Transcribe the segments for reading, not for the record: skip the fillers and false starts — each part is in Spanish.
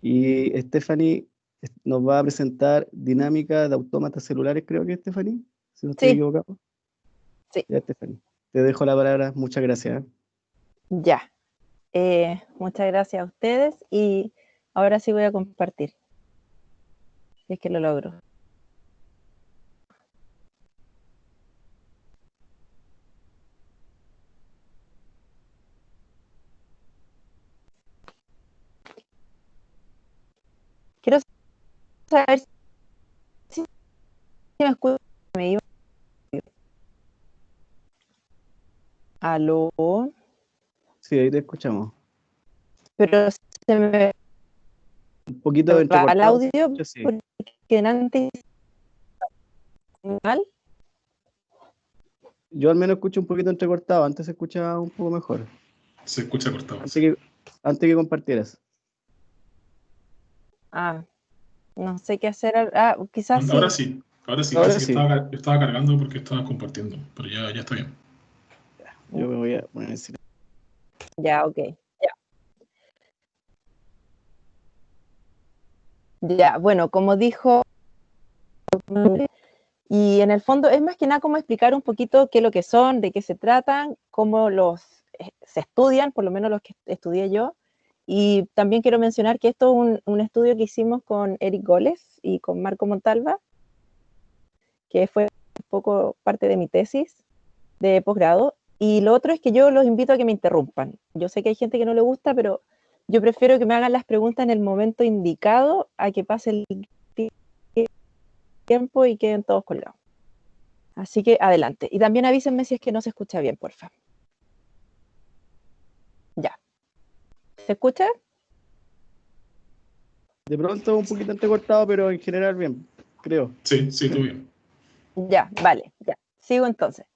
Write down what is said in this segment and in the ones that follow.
Y Stephanie nos va a presentar dinámica de autómatas celulares, creo que Stephanie, si no estoy Sí, equivocado. sí, Ya, Stephanie, te dejo la palabra. Muchas gracias. ya. Muchas gracias a ustedes y ahora sí voy a compartir, si es que lo logro. Quiero saber si me escuchan. Me iba. Aló, Sí, ahí te escuchamos. pero se me Un poquito va el entrecortado, se audio escucha, sí. porque antes mal. Yo al menos escucho un poquito entrecortado, antes se escuchaba un poco mejor. Se escucha cortado, Antes sí. que, antes que compartieras. Ah, no sé qué hacer. Quizás Ahora sí. sí, ahora sí, Ahora parece que sí, estaba cargando porque estaba compartiendo, pero ya está bien. yo me voy a poner en silencio. Ya, ok. Ya, bueno, como dijo, y en el fondo es más que nada como explicar un poquito qué es lo que son, de qué se tratan, cómo se estudian, por lo menos los que estudié yo. Y también quiero mencionar que esto es un estudio que hicimos con Eric Goles y con Marco Montalva, que fue un poco parte de mi tesis de posgrado. Y lo otro es que yo los invito a que me interrumpan. Yo sé que hay gente que no le gusta, pero yo prefiero que me hagan las preguntas en el momento indicado a que pase el tiempo y queden todos colgados. Así que adelante. Y también avísenme si es que no se escucha bien, porfa. Ya. ¿Se escucha? De pronto un poquito entrecortado, pero en general bien, creo. Sí, todo bien. Ya, vale, ya. Sigo entonces.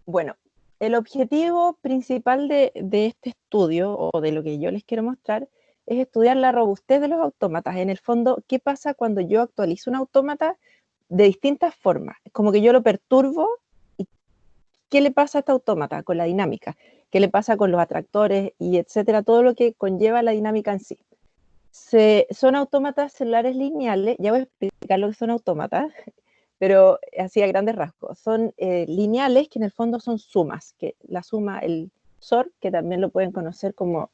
Bueno, el objetivo principal de este estudio, o de lo que yo les quiero mostrar, es estudiar la robustez de los autómatas. En el fondo, ¿qué pasa cuando yo actualizo un autómata de distintas formas? Como que yo lo perturbo y ¿qué le pasa a este autómata con la dinámica? ¿Qué le pasa con los atractores y etcétera? Todo lo que conlleva la dinámica en sí. Son autómatas celulares lineales, ya voy a explicar lo que son autómatas, pero así a grandes rasgos. Son lineales que en el fondo son sumas, que la suma, el XOR, que también lo pueden conocer como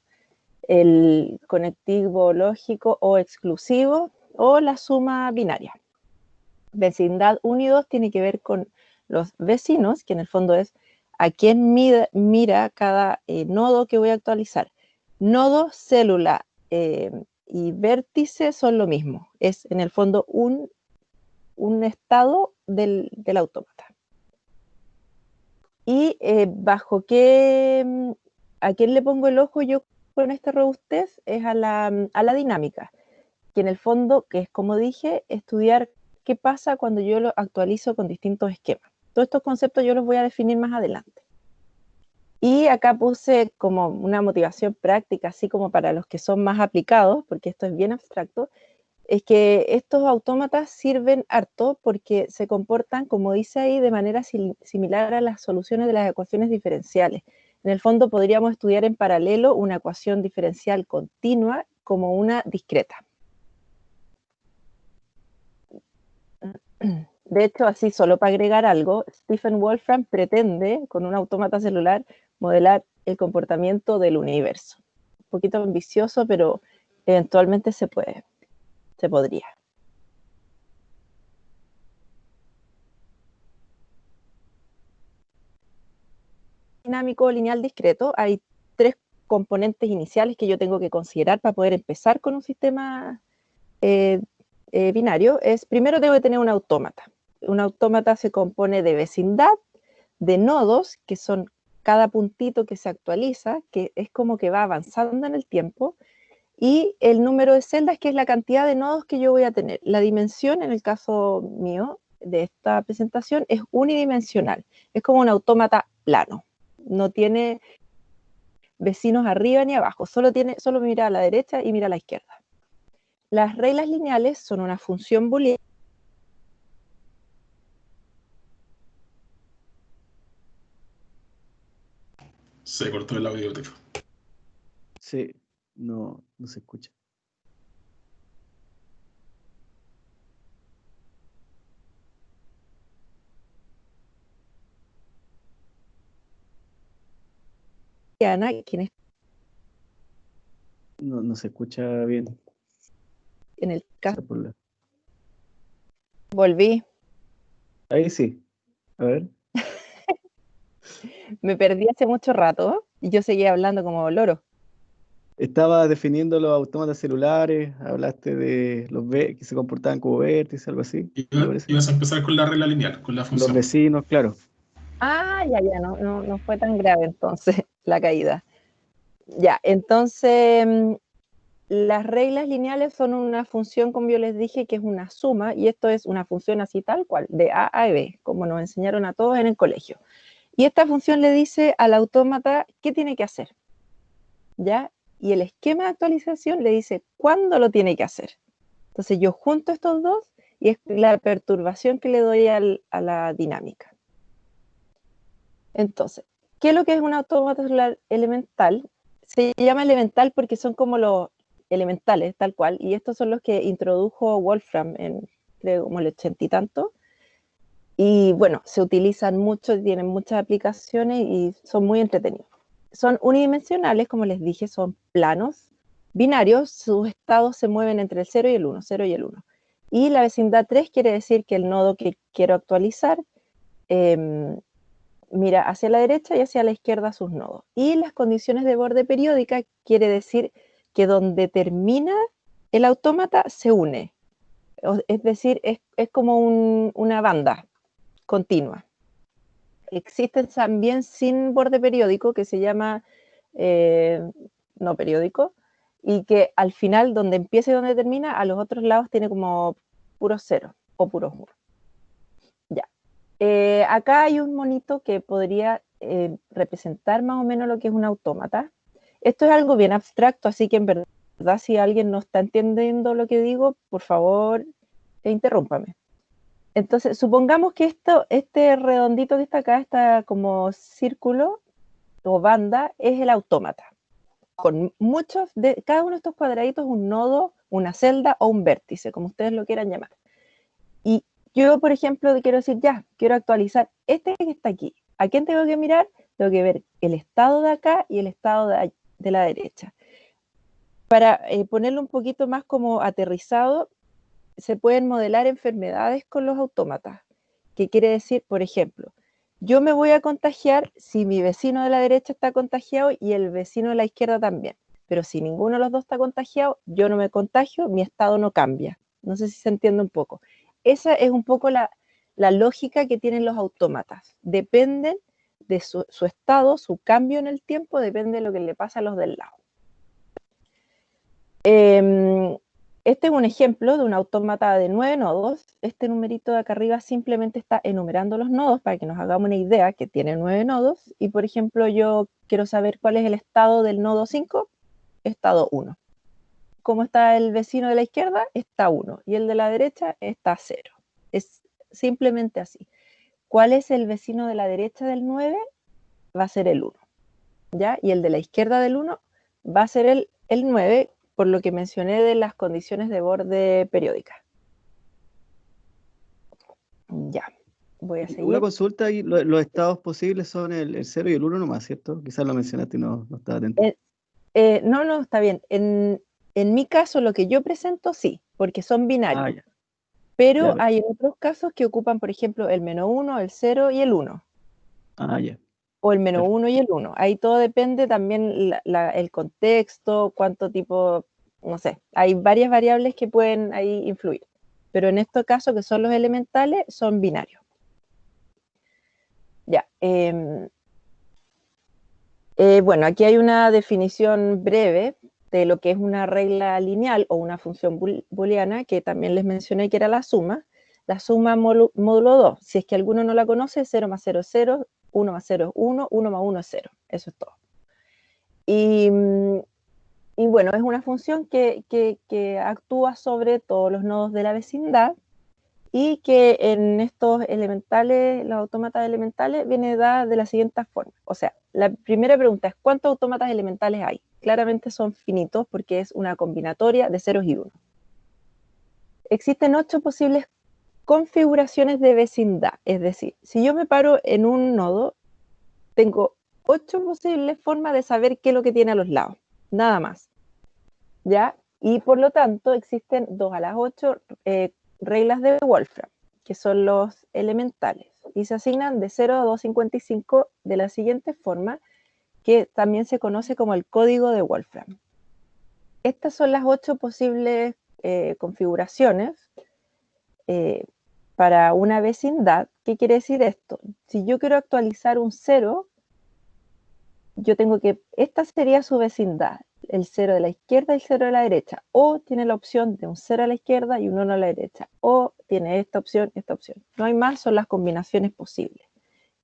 el conectivo lógico o exclusivo, o la suma binaria. Vecindad 1 y 2 tiene que ver con los vecinos, que en el fondo es a quién mira cada nodo que voy a actualizar. Nodo, célula y vértice son lo mismo. Es en el fondo un estado del autómata. Y bajo qué, a quién le pongo el ojo yo con esta robustez es a la dinámica, que en el fondo, que es como dije, estudiar qué pasa cuando yo lo actualizo con distintos esquemas. Todos estos conceptos yo los voy a definir más adelante. Y acá puse como una motivación práctica, así como para los que son más aplicados, porque esto es bien abstracto, es que estos autómatas sirven harto porque se comportan, como dice ahí, de manera similar a las soluciones de las ecuaciones diferenciales. En el fondo podríamos estudiar en paralelo una ecuación diferencial continua como una discreta. De hecho, así solo para agregar algo, Stephen Wolfram pretende, con un autómata celular, modelar el comportamiento del universo. Un poquito ambicioso, pero eventualmente se podría. Dinámico lineal discreto, hay tres componentes iniciales que yo tengo que considerar para poder empezar con un sistema binario. Primero debo tener un autómata. Un autómata se compone de vecindad, de nodos, que son cada puntito que se actualiza, que es como que va avanzando en el tiempo, y el número de celdas, que es la cantidad de nodos que yo voy a tener. La dimensión, en el caso mío, de esta presentación, es unidimensional. Es como un autómata plano. No tiene vecinos arriba ni abajo, solo mira a la derecha y mira a la izquierda. Las reglas lineales son una función booleana. Se cortó el audio, Tefo. Sí, No, no se escucha. Ana, quien es No, no se escucha bien. en el caso, Está por la- volví, Ahí sí. A ver. me perdí hace mucho rato y yo seguía hablando como loro. Estaba definiendo los autómatas celulares, hablaste de que se comportaban como vértices, algo así, ¿me parece? Ibas a empezar con la regla lineal, con la Los función. vecinos, claro. Ah, ya, no fue tan grave entonces la caída. Ya, entonces las reglas lineales son una función, como yo les dije, que es una suma, y esto es una función así tal cual, de A a B, como nos enseñaron a todos en el colegio. Y esta función le dice al autómata qué tiene que hacer, ¿ya? Y el esquema de actualización le dice cuándo lo tiene que hacer. Entonces yo junto estos dos y es la perturbación que le doy a la dinámica. Entonces, ¿qué es lo que es un autómata celular elemental? Se llama elemental porque son como los elementales, tal cual, y estos son los que introdujo Wolfram en, creo, como el 80 y tanto. Y bueno, se utilizan mucho, tienen muchas aplicaciones y son muy entretenidos. Son unidimensionales, como les dije, son planos, binarios, sus estados se mueven entre el 0 y el 1, 0 y el 1. Y la vecindad 3 quiere decir que el nodo que quiero actualizar mira hacia la derecha y hacia la izquierda sus nodos. Y las condiciones de borde periódica quiere decir que donde termina el autómata se une. Es decir, es como una banda continua. Existen también sin borde periódico que se llama no periódico y que al final donde empieza y donde termina a los otros lados tiene como puros ceros o puros unos. Ya. Acá hay un monito que podría representar más o menos lo que es un autómata. Esto es algo bien abstracto, así que en verdad si alguien no está entendiendo lo que digo, por favor, interrúmpame. Entonces, supongamos que este redondito que está acá, está como círculo o banda, es el autómata. Con muchos, cada uno de estos cuadraditos es un nodo, una celda o un vértice, como ustedes lo quieran llamar. Y yo, por ejemplo, quiero decir, ya, quiero actualizar este que está aquí. ¿A quién tengo que mirar? Tengo que ver el estado de acá y el estado de la derecha. Para ponerlo un poquito más como aterrizado, se pueden modelar enfermedades con los autómatas. ¿Qué quiere decir? Por ejemplo, yo me voy a contagiar si mi vecino de la derecha está contagiado y el vecino de la izquierda también. Pero si ninguno de los dos está contagiado, yo no me contagio, mi estado no cambia. No sé si se entiende un poco. Esa es un poco la lógica que tienen los autómatas. Dependen de su estado, su cambio en el tiempo, depende de lo que le pasa a los del lado. Este es un ejemplo de un autómata de 9 nodos. Este numerito de acá arriba simplemente está enumerando los nodos para que nos hagamos una idea que tiene 9 nodos. Y por ejemplo, yo quiero saber cuál es el estado del nodo 5, estado 1. ¿Cómo está el vecino de la izquierda? Está 1. Y el de la derecha está 0. Es simplemente así. ¿Cuál es el vecino de la derecha del 9? Va a ser el 1. ¿Ya? Y el de la izquierda del 1 va a ser el 9, por lo que mencioné de las condiciones de borde periódicas. Ya, voy a seguir. Una consulta y los estados posibles son el 0 y el 1 nomás, ¿cierto? Quizás lo mencionaste y no estaba atento. No, está bien. En mi caso, lo que yo presento, sí, porque son binarios. Ya. Pero Ya, hay otros casos que ocupan, por ejemplo, el -1, el 0 y el 1. ya. O el -1 Perfecto. y el 1. Ahí todo depende también el contexto, cuánto tipo, no sé, hay varias variables que pueden ahí influir. Pero en este caso, que son los elementales, son binarios. Ya. Bueno, aquí hay una definición breve de lo que es una regla lineal o una función booleana, que también les mencioné que era la suma. La suma módulo 2. Si es que alguno no la conoce, 0 más 0 es 0, 1 más 0 es 1, 1 más 1 es 0. Eso es todo. Y bueno, es una función que actúa sobre todos los nodos de la vecindad y que en estos elementales, los autómatas elementales, viene dada de la siguiente forma. O sea, la primera pregunta es, ¿cuántos autómatas elementales hay? claramente son finitos porque es una combinatoria de ceros y unos. Existen 8 posibles configuraciones de vecindad, es decir, si yo me paro en un nodo, tengo 8 posibles formas de saber qué es lo que tiene a los lados, nada más, ¿ya? Y por lo tanto existen 2 a las 8 reglas de Wolfram, que son los elementales, y se asignan de 0 a 255 de la siguiente forma, que también se conoce como el código de Wolfram. Estas son las 8 posibles configuraciones para una vecindad. ¿Qué quiere decir esto? Si yo quiero actualizar un 0, yo tengo que, esta sería su vecindad, el 0 de la izquierda y el 0 de la derecha, o tiene la opción de un 0 a la izquierda y un 1 a la derecha, o tiene esta opción, no hay más, son las combinaciones posibles.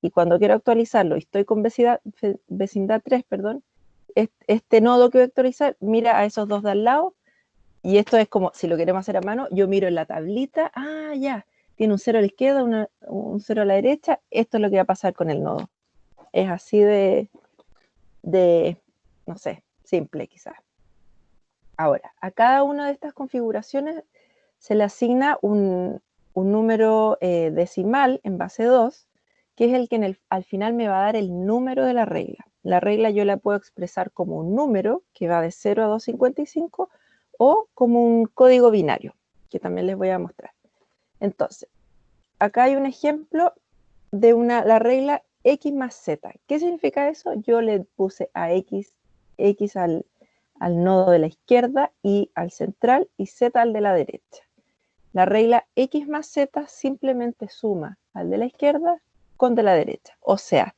Y cuando quiero actualizarlo y estoy con vecindad 3, perdón, este nodo que voy a actualizar mira a esos dos de al lado, y esto es como, si lo queremos hacer a mano, yo miro en la tablita, ya, tiene un 0 a la izquierda, un 0 a la derecha, esto es lo que va a pasar con el nodo. Es así de no sé, simple quizás. Ahora, a cada una de estas configuraciones se le asigna un número decimal en base 2, que es el que al final me va a dar el número de la regla. La regla yo la puedo expresar como un número que va de 0 a 255 o como un código binario, que también les voy a mostrar. Entonces, acá hay un ejemplo de la regla X más Z. ¿Qué significa eso? Yo le puse a X al nodo de la izquierda y al central y Z al de la derecha. La regla X más Z simplemente suma al de la izquierda con de la derecha. O sea,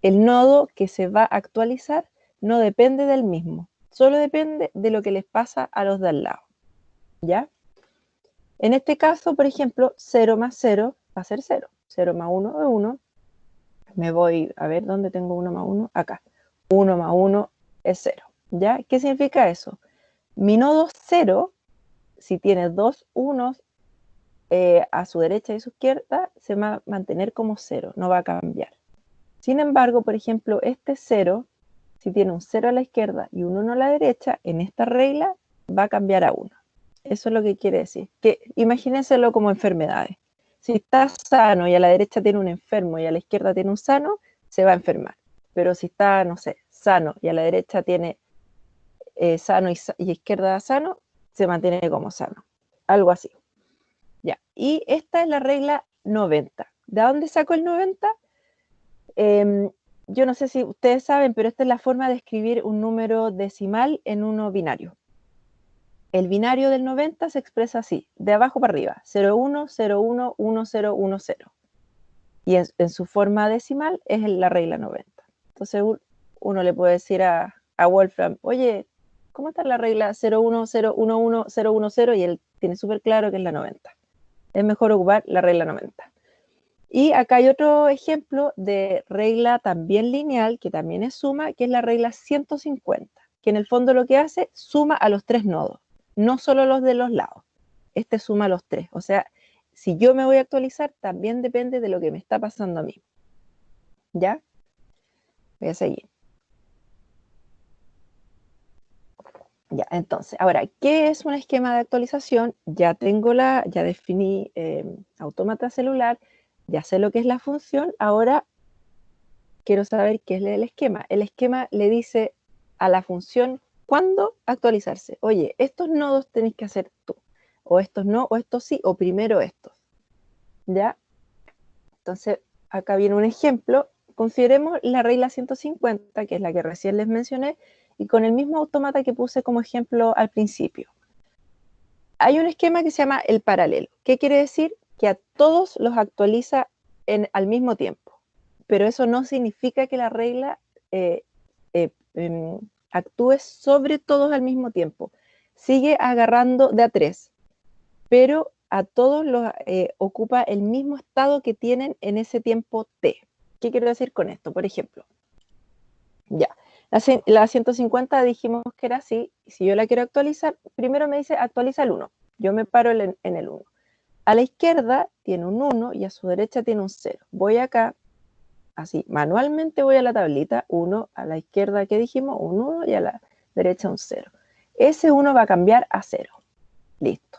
el nodo que se va a actualizar no depende del mismo, solo depende de lo que les pasa a los de al lado. ¿Ya? En este caso, por ejemplo, 0 más 0 va a ser 0. 0 más 1 es 1. Me voy a ver dónde tengo 1 más 1. Acá. 1 más 1 es 0. ¿Ya? ¿Qué significa eso? Mi nodo 0, si tiene dos unos a su derecha y su izquierda, se va a mantener como 0, no va a cambiar. Sin embargo, por ejemplo, este 0, si tiene un 0 a la izquierda y un 1 a la derecha, en esta regla va a cambiar a 1. Eso es lo que quiere decir. Que imagínenselo como enfermedades. Si está sano y a la derecha tiene un enfermo y a la izquierda tiene un sano, se va a enfermar. Pero si está, no sé, sano y a la derecha tiene sano y izquierda sano, se mantiene como sano. Algo así. Ya. Y esta es la regla 90. ¿De dónde saco el 90? Yo no sé si ustedes saben, pero esta es la forma de escribir un número decimal en uno binario. El binario del 90 se expresa así, de abajo para arriba, 01, 01, 10, 10. Y en su forma decimal es la regla 90. Entonces uno le puede decir a Wolfram, oye, ¿cómo está la regla 01, 011, 010? Y él tiene súper claro que es la 90. Es mejor ocupar la regla 90. Y acá hay otro ejemplo de regla también lineal, que también es suma, que es la regla 150, que en el fondo lo que hace, suma a los 3 nodos, no solo los de los lados. Este suma a los 3. O sea, si yo me voy a actualizar, también depende de lo que me está pasando a mí. ¿Ya? Voy a seguir. Ya, entonces, ahora, ¿qué es un esquema de actualización? Ya definí autómata celular, ya sé lo que es la función, ahora quiero saber qué es el esquema. El esquema le dice a la función cuándo actualizarse. Oye, estos nodos tenés que hacer tú, o estos no, o estos sí, o primero estos. ¿Ya? Entonces, acá viene un ejemplo. Consideremos la regla 150, que es la que recién les mencioné, y con el mismo autómata que puse como ejemplo al principio. Hay un esquema que se llama el paralelo. ¿Qué quiere decir? Que a todos los actualiza al mismo tiempo. Pero eso no significa que la regla actúe sobre todos al mismo tiempo. Sigue agarrando de a 3, pero a todos los ocupa el mismo estado que tienen en ese tiempo t. ¿Qué quiero decir con esto? Por ejemplo, ya, la 150 dijimos que era así. Si yo la quiero actualizar, primero me dice actualiza el 1. Yo me paro en el 1. A la izquierda tiene un 1 y a su derecha tiene un 0. Voy acá, así, manualmente voy a la tablita, 1, a la izquierda que dijimos, un 1, y a la derecha un 0. Ese 1 va a cambiar a 0. Listo.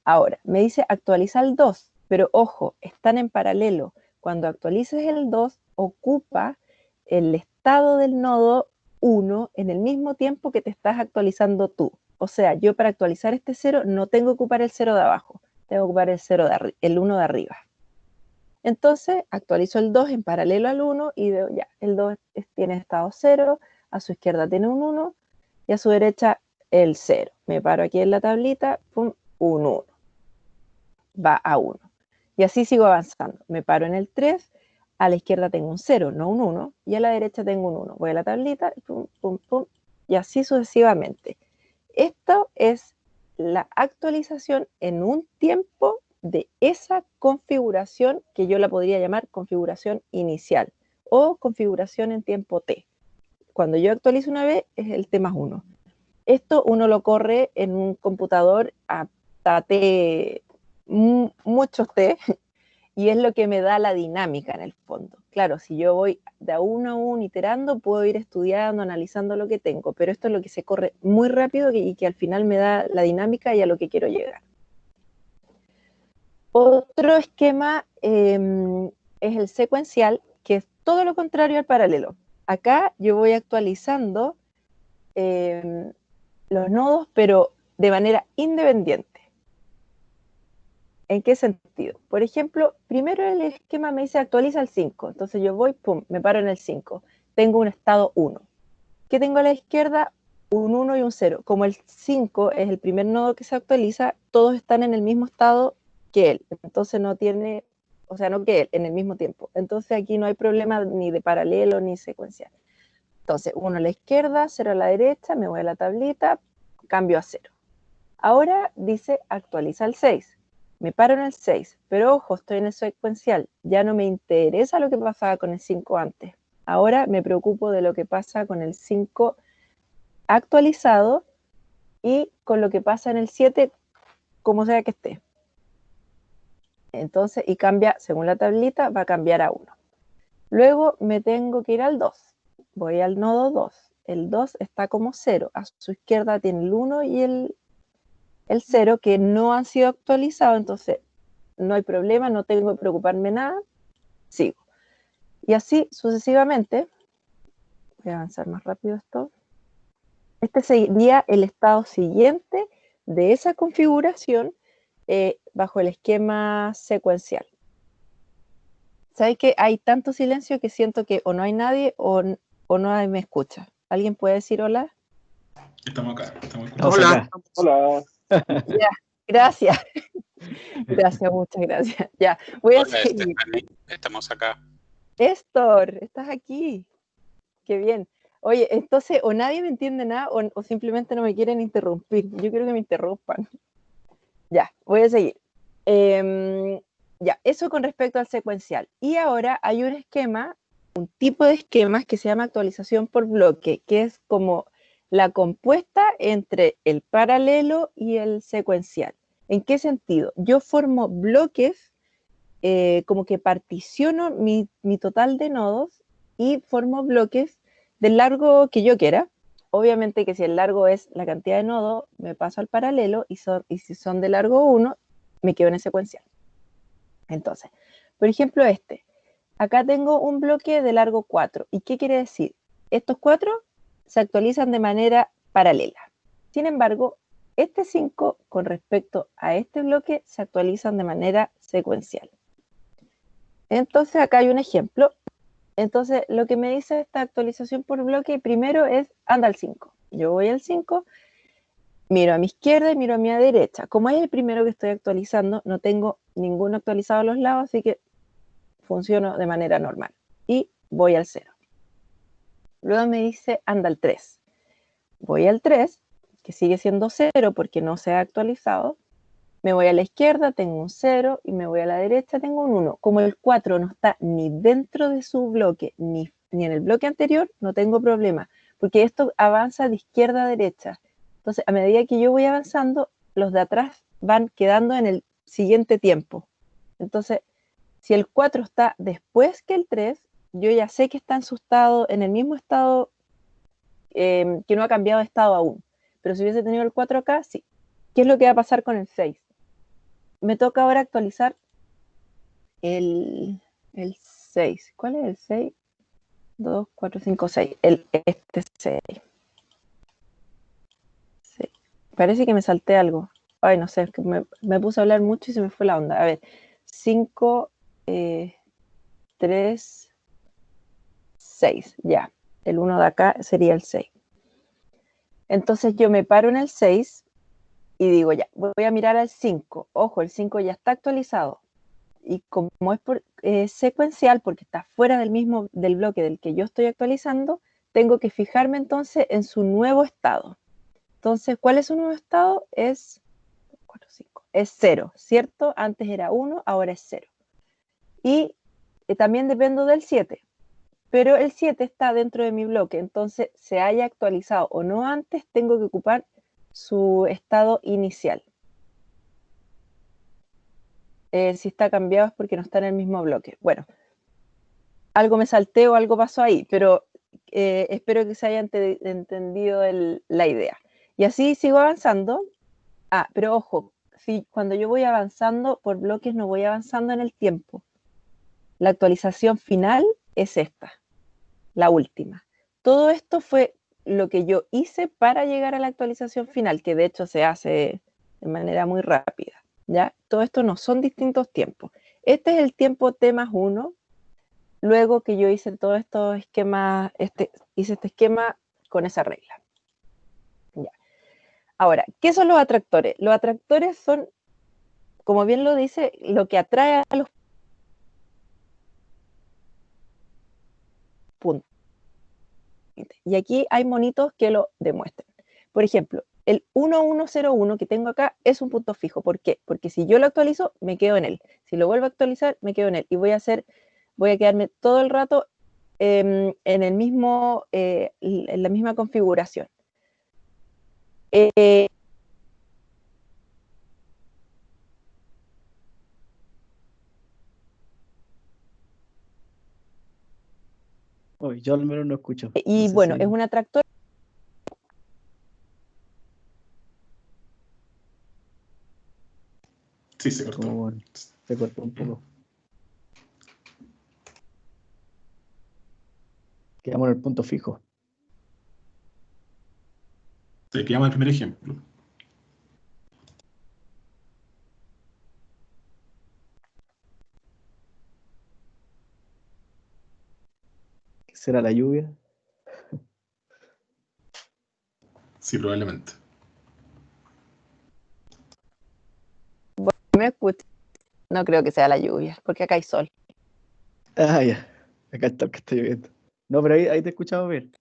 Ahora, me dice actualiza el 2, pero ojo, están en paralelo. Cuando actualices el 2, ocupa el estado del nodo 1 en el mismo tiempo que te estás actualizando tú. O sea, yo para actualizar este 0 no tengo que ocupar el 0 de abajo, tengo que ocupar el 1 de arriba. Entonces, actualizo el 2 en paralelo al 1 y veo ya, el 2 tiene estado 0, a su izquierda tiene un 1 y a su derecha el 0. Me paro aquí en la tablita, pum, un 1. Va a 1. Y así sigo avanzando. Me paro en el 3, a la izquierda tengo un 0, no un 1, y a la derecha tengo un 1. Voy a la tablita, pum, pum, pum, y así sucesivamente. Esto es la actualización en un tiempo de esa configuración que yo la podría llamar configuración inicial o configuración en tiempo t. Cuando yo actualizo una vez es el t más 1. Esto uno lo corre en un computador hasta t, muchos t, y es lo que me da la dinámica en el fondo. Claro, si yo voy de a uno iterando, puedo ir estudiando, analizando lo que tengo, pero esto es lo que se corre muy rápido y que al final me da la dinámica y a lo que quiero llegar. Otro esquema es el secuencial, que es todo lo contrario al paralelo. Acá yo voy actualizando los nodos, pero de manera independiente. ¿En qué sentido? Por ejemplo, primero el esquema me dice actualiza el 5. Entonces yo voy, pum, me paro en el 5. Tengo un estado 1. ¿Qué tengo a la izquierda? Un 1 y un 0. Como el 5 es el primer nodo que se actualiza, todos están en el mismo estado que él. Entonces no tiene, o sea, no que él, en el mismo tiempo. Entonces aquí no hay problema ni de paralelo ni secuencial. Entonces 1 a la izquierda, 0 a la derecha, me voy a la tablita, cambio a 0. Ahora dice actualiza el 6. Me paro en el 6, pero ojo, estoy en el secuencial. Ya no me interesa lo que pasaba con el 5 antes. Ahora me preocupo de lo que pasa con el 5 actualizado y con lo que pasa en el 7, como sea que esté. Entonces, y cambia, según la tablita, va a cambiar a 1. Luego me tengo que ir al 2. Voy al nodo 2. El 2 está como 0. A su izquierda tiene el 1 y el 0 que no han sido actualizados, entonces no hay problema, no tengo que preocuparme nada, sigo. Y así sucesivamente, voy a avanzar más rápido esto. Este sería el estado siguiente de esa configuración bajo el esquema secuencial. ¿Sabes que hay tanto silencio que siento que o no hay nadie o no hay me escucha? ¿Alguien puede decir hola? Estamos acá, estamos Estamos escuchando. acá. Hola. Ya, gracias. Gracias, muchas gracias. Ya, voy a Hola, seguir. Stephanie. Estamos acá. Estor, estás aquí. Qué bien. Oye, entonces o nadie me entiende nada o simplemente no me quieren interrumpir. Yo quiero que me interrumpan. Ya, voy a seguir. Ya, eso con respecto al secuencial. Y ahora hay un esquema, un tipo de esquemas que se llama actualización por bloque, que es como la compuesta entre el paralelo y el secuencial. ¿En qué sentido? Yo formo bloques, como que particiono mi total de nodos y formo bloques del largo que yo quiera. Obviamente que si el largo es la cantidad de nodos, me paso al paralelo y si son de largo 1, me quedo en el secuencial. Entonces, por ejemplo acá tengo un bloque de largo 4. ¿Y qué quiere decir? Estos 4 se actualizan de manera paralela. Sin embargo, este 5 con respecto a este bloque se actualizan de manera secuencial. Entonces acá hay un ejemplo. Entonces lo que me dice esta actualización por bloque primero es anda al 5. Yo voy al 5, miro a mi izquierda y miro a mi derecha. Como es el primero que estoy actualizando, no tengo ninguno actualizado a los lados, así que funciono de manera normal. Y voy al 0. Luego me dice anda al 3. Voy al 3, que sigue siendo 0 porque no se ha actualizado. Me voy a la izquierda, tengo un 0, y me voy a la derecha, tengo un 1. Como el 4 no está ni dentro de su bloque, ni en el bloque anterior, no tengo problema, porque esto avanza de izquierda a derecha. Entonces, a medida que yo voy avanzando, los de atrás van quedando en el siguiente tiempo. Entonces, si el 4 está después que el 3, yo ya sé que está en su estado, en el mismo estado que no ha cambiado de estado aún. Pero si hubiese tenido el 4K, sí. ¿Qué es lo que va a pasar con el 6? Me toca ahora actualizar el 6. ¿Cuál es el 6? 2, 4, 5, 6. Este 6. Parece que me salté algo. Ay, no sé, es que me puse a hablar mucho y se me fue la onda. A ver, 5, 3, 6. Ya. El 1 de acá sería el 6. Entonces yo me paro en el 6 y digo, ya, voy a mirar al 5. Ojo, el 5 ya está actualizado. Y como es secuencial, porque está fuera del bloque del que yo estoy actualizando, tengo que fijarme entonces en su nuevo estado. Entonces, ¿cuál es su nuevo estado? Es 0, ¿cierto? Antes era 1, ahora es 0. Y también dependo del 7, pero el 7 está dentro de mi bloque, entonces se haya actualizado o no antes, tengo que ocupar su estado inicial. Si está cambiado es porque no está en el mismo bloque. Bueno, algo me salté o algo pasó ahí, pero espero que se haya entendido la idea. Y así sigo avanzando. Pero ojo, cuando yo voy avanzando por bloques no voy avanzando en el tiempo. La actualización final es esta, la última. Todo esto fue lo que yo hice para llegar a la actualización final, que de hecho se hace de manera muy rápida, ¿ya? Todo esto no son distintos tiempos. Este es el tiempo T+1, luego que yo hice todos estos esquemas, hice este esquema con esa regla. Ya. Ahora, ¿qué son los atractores? Los atractores son, como bien lo dice, lo que atrae a los puntos. Y aquí hay monitos que lo demuestran. Por ejemplo, el 1101 que tengo acá es un punto fijo. ¿Por qué? Porque si yo lo actualizo, me quedo en él. Si lo vuelvo a actualizar, me quedo en él. Y voy a quedarme todo el rato en la misma configuración. Yo al menos no escucho. Y No sé bueno, si... es un atractor. Sí, se cortó. Bueno, se cortó un poco. Quedamos en el punto fijo. Se quedamos el primer ejemplo. ¿Será la lluvia? Sí, probablemente. ¿Me escucha? No creo que sea la lluvia, porque acá hay sol. Ya. Acá está el que está lloviendo. No, pero ahí te escuchamos bien.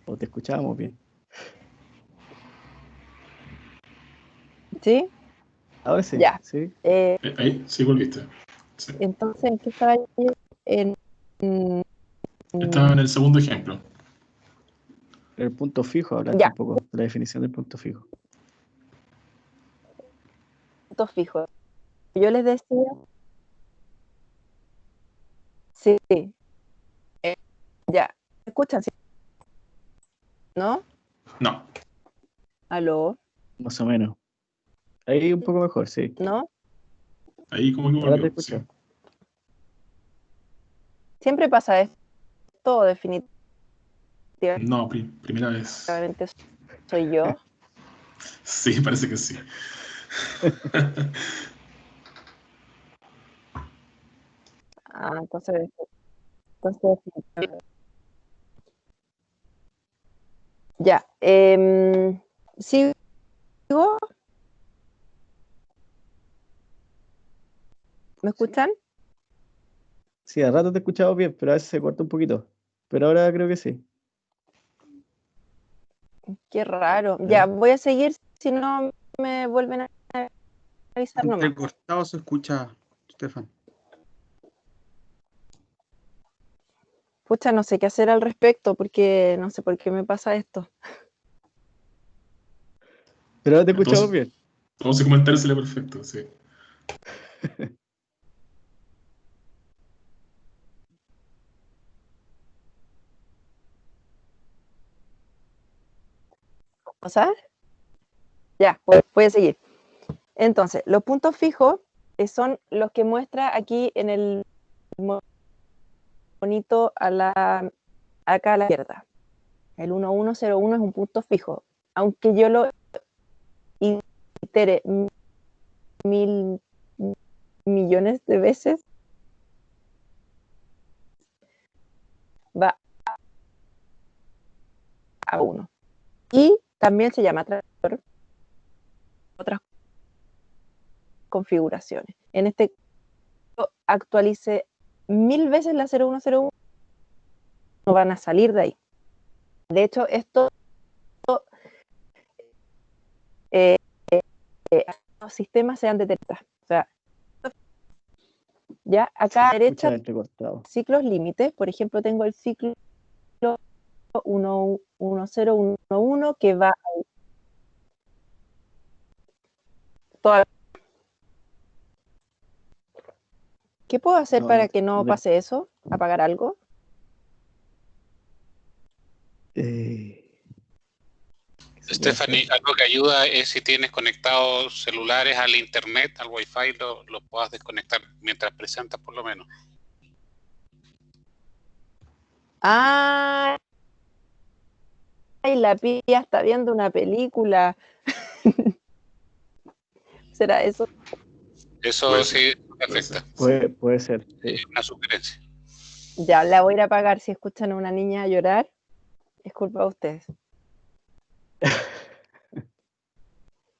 O te escuchábamos bien. ¿Sí? Ahora sí, Ya. sí. Ahí sí volviste. Sí. Entonces, ¿en qué estaba yo? Estaba en el segundo ejemplo. El punto fijo, hablaste Ya, un poco de la definición del punto fijo. punto fijo. Yo les decía, sí, ya, ¿me escuchan? ¿Sí? ¿No? No. ¿Aló? Más o menos. Ahí un poco mejor, sí. ¿No? Ahí como que Ahora te volvió. Sí. escucho. Siempre pasa esto, definitivamente No, primera vez. soy yo. Sí, parece que sí. Entonces, ya. ¿Sigo? ¿Me escuchan? Sí, a rato te escuchamos bien, pero a veces se corta un poquito. Pero ahora creo que sí. Qué raro. A Ya, ver. voy a seguir, si no me vuelven a avisar nomás. Entrecortado se escucha, Stefan. Pucha, no sé qué hacer al respecto, porque no sé por qué me pasa esto. Pero ahora te escuchamos Entonces, bien. todo ese comentario sería perfecto, sí. ¿Sabes? Ya, voy a seguir. Entonces, los puntos fijos son los que muestra aquí en el monito acá a la izquierda. El 1101 es un punto fijo. Aunque yo lo itere 1000 millones de veces, va a 1. Y también se llama tractor otras configuraciones. En este caso, actualice 1000 veces la 0101, no van a salir de ahí. De hecho, esto los sistemas sean detectados. O sea, ya acá a la derecha, ciclos límites. Por ejemplo, tengo el ciclo 1011 que va toda. ¿Qué puedo hacer para que no pase eso? ¿Apagar algo? Stephanie, algo que ayuda es si tienes conectados celulares al internet, al wifi, lo puedas desconectar mientras presentas por lo menos. Ah, y la pilla está viendo una película. ¿Será eso? Eso sí afecta. Puede ser. Sí. Es una sugerencia. Ya, la voy a ir a apagar. Si escuchan a una niña llorar, es culpa de ustedes.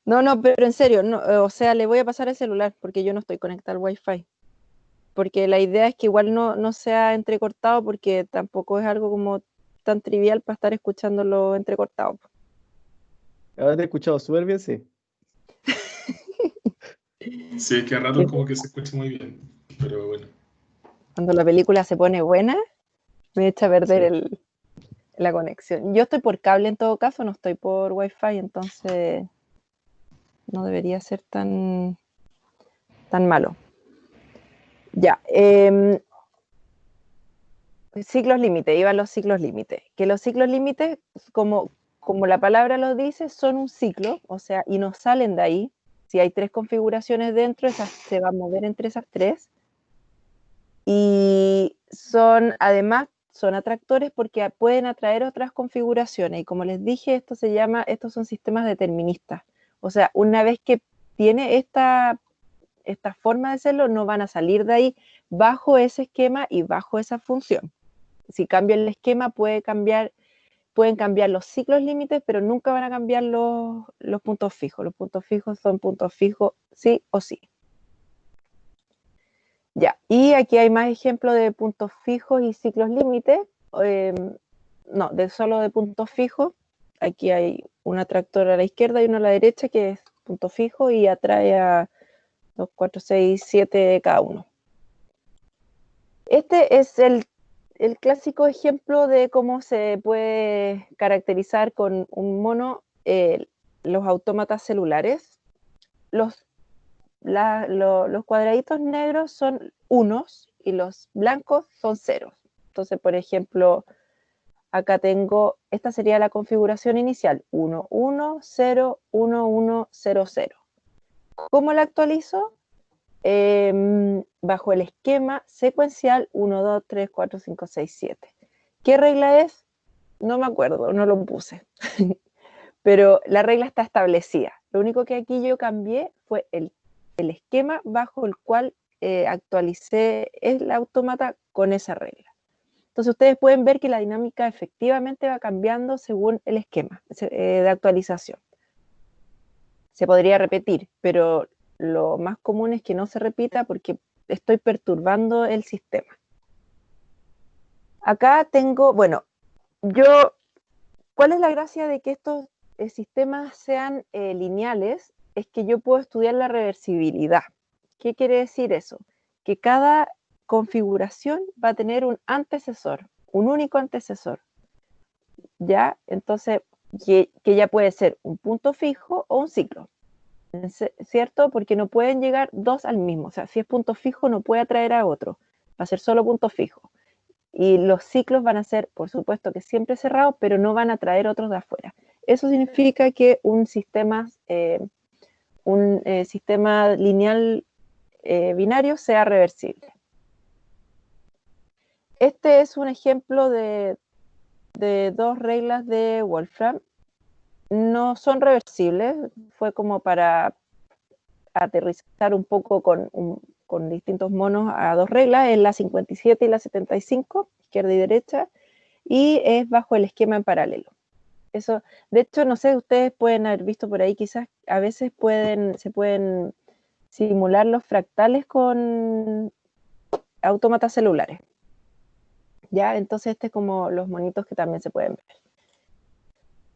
No, pero en serio, no, o sea, le voy a pasar el celular porque yo no estoy conectada al Wi-Fi. Porque la idea es que igual no sea entrecortado, porque tampoco es algo como tan trivial para estar escuchándolo entrecortado. Ahora te he escuchado súper bien, sí. Sí, es que a ratos como que se escucha muy bien, pero bueno. Cuando la película se pone buena, me echa a perder la conexión. Yo estoy por cable en todo caso, no estoy por Wi-Fi, entonces no debería ser tan malo. Ya, ciclos límite, iban los ciclos límite. Que los ciclos límites, como la palabra lo dice, son un ciclo, o sea, y no salen de ahí. Si hay 3 configuraciones dentro, esas se va a mover entre esas 3. Y además, son atractores porque pueden atraer otras configuraciones. Y como les dije, estos son sistemas deterministas. O sea, una vez que tiene esta forma de hacerlo, no van a salir de ahí bajo ese esquema y bajo esa función. Si cambio el esquema, pueden cambiar los ciclos límites, pero nunca van a cambiar los puntos fijos. Los puntos fijos son puntos fijos sí o sí. Ya, y aquí hay más ejemplos de puntos fijos y ciclos límites. Solo de puntos fijos. Aquí hay un atractor a la izquierda y uno a la derecha que es punto fijo y atrae a 2, 4, 6, 7 cada uno. Este es el clásico ejemplo de cómo se puede caracterizar con un mono los autómatas celulares. Los cuadraditos negros son unos y los blancos son ceros. Entonces, por ejemplo, acá tengo, esta sería la configuración inicial, 1, 1, 0, 1, 1, 0, 0. ¿Cómo la actualizo? Bajo el esquema secuencial 1, 2, 3, 4, 5, 6, 7. ¿Qué regla es? No me acuerdo, no lo puse. Pero la regla está establecida. Lo único que aquí yo cambié fue el esquema bajo el cual actualicé el autómata con esa regla. Entonces ustedes pueden ver que la dinámica efectivamente va cambiando según el esquema de actualización. Se podría repetir, pero lo más común es que no se repita porque estoy perturbando el sistema. Acá tengo, ¿cuál es la gracia de que estos sistemas sean lineales? Es que yo puedo estudiar la reversibilidad. ¿Qué quiere decir eso? Que cada configuración va a tener un antecesor, un único antecesor. ¿Ya? Entonces, que ya puede ser un punto fijo o un ciclo. ¿Cierto? Porque no pueden llegar dos al mismo. O sea, si es punto fijo, no puede atraer a otro. Va a ser solo punto fijo. Y los ciclos van a ser, por supuesto que siempre cerrados, pero no van a atraer otros de afuera. eso significa que un sistema lineal binario sea reversible. Este es un ejemplo de dos reglas de Wolfram. No son reversibles, fue como para aterrizar un poco con distintos monos a dos reglas, es la 57 y la 75, izquierda y derecha, y es bajo el esquema en paralelo. Eso, de hecho, no sé, ustedes pueden haber visto por ahí, quizás a veces se pueden simular los fractales con autómatas celulares. ¿Ya? Entonces este es como los monitos que también se pueden ver.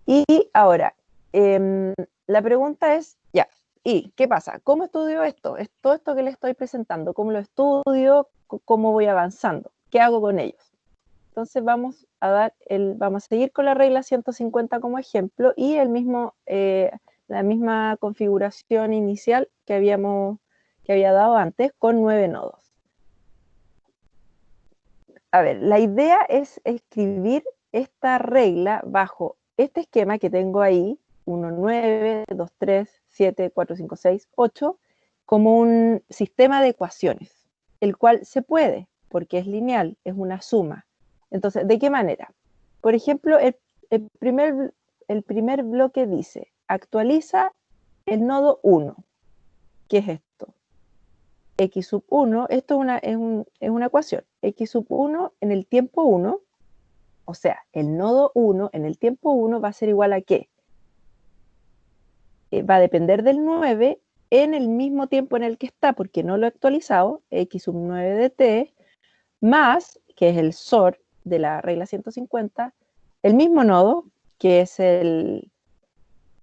Y ahora, la pregunta es, ya, ¿y qué pasa? ¿Cómo estudio esto? Es todo esto que les estoy presentando, ¿cómo lo estudio? ¿Cómo voy avanzando? ¿Qué hago con ellos? Entonces vamos a seguir con la regla 150 como ejemplo y la misma configuración inicial que había dado antes con 9 nodos. A ver, la idea es escribir esta regla bajo este esquema que tengo ahí, 1, 9, 2, 3, 7, 4, 5, 6, 8, como un sistema de ecuaciones, el cual se puede, porque es lineal, es una suma. Entonces, ¿de qué manera? Por ejemplo, el primer bloque dice, actualiza el nodo 1. ¿Qué es esto? X sub 1, esto es una ecuación, X sub 1 en el tiempo 1, o sea, el nodo 1 en el tiempo 1 va a ser igual a ¿qué? Va a depender del 9 en el mismo tiempo en el que está, porque no lo he actualizado, X sub 9 de t, más, que es el SOR de la regla 150, el mismo nodo, que es el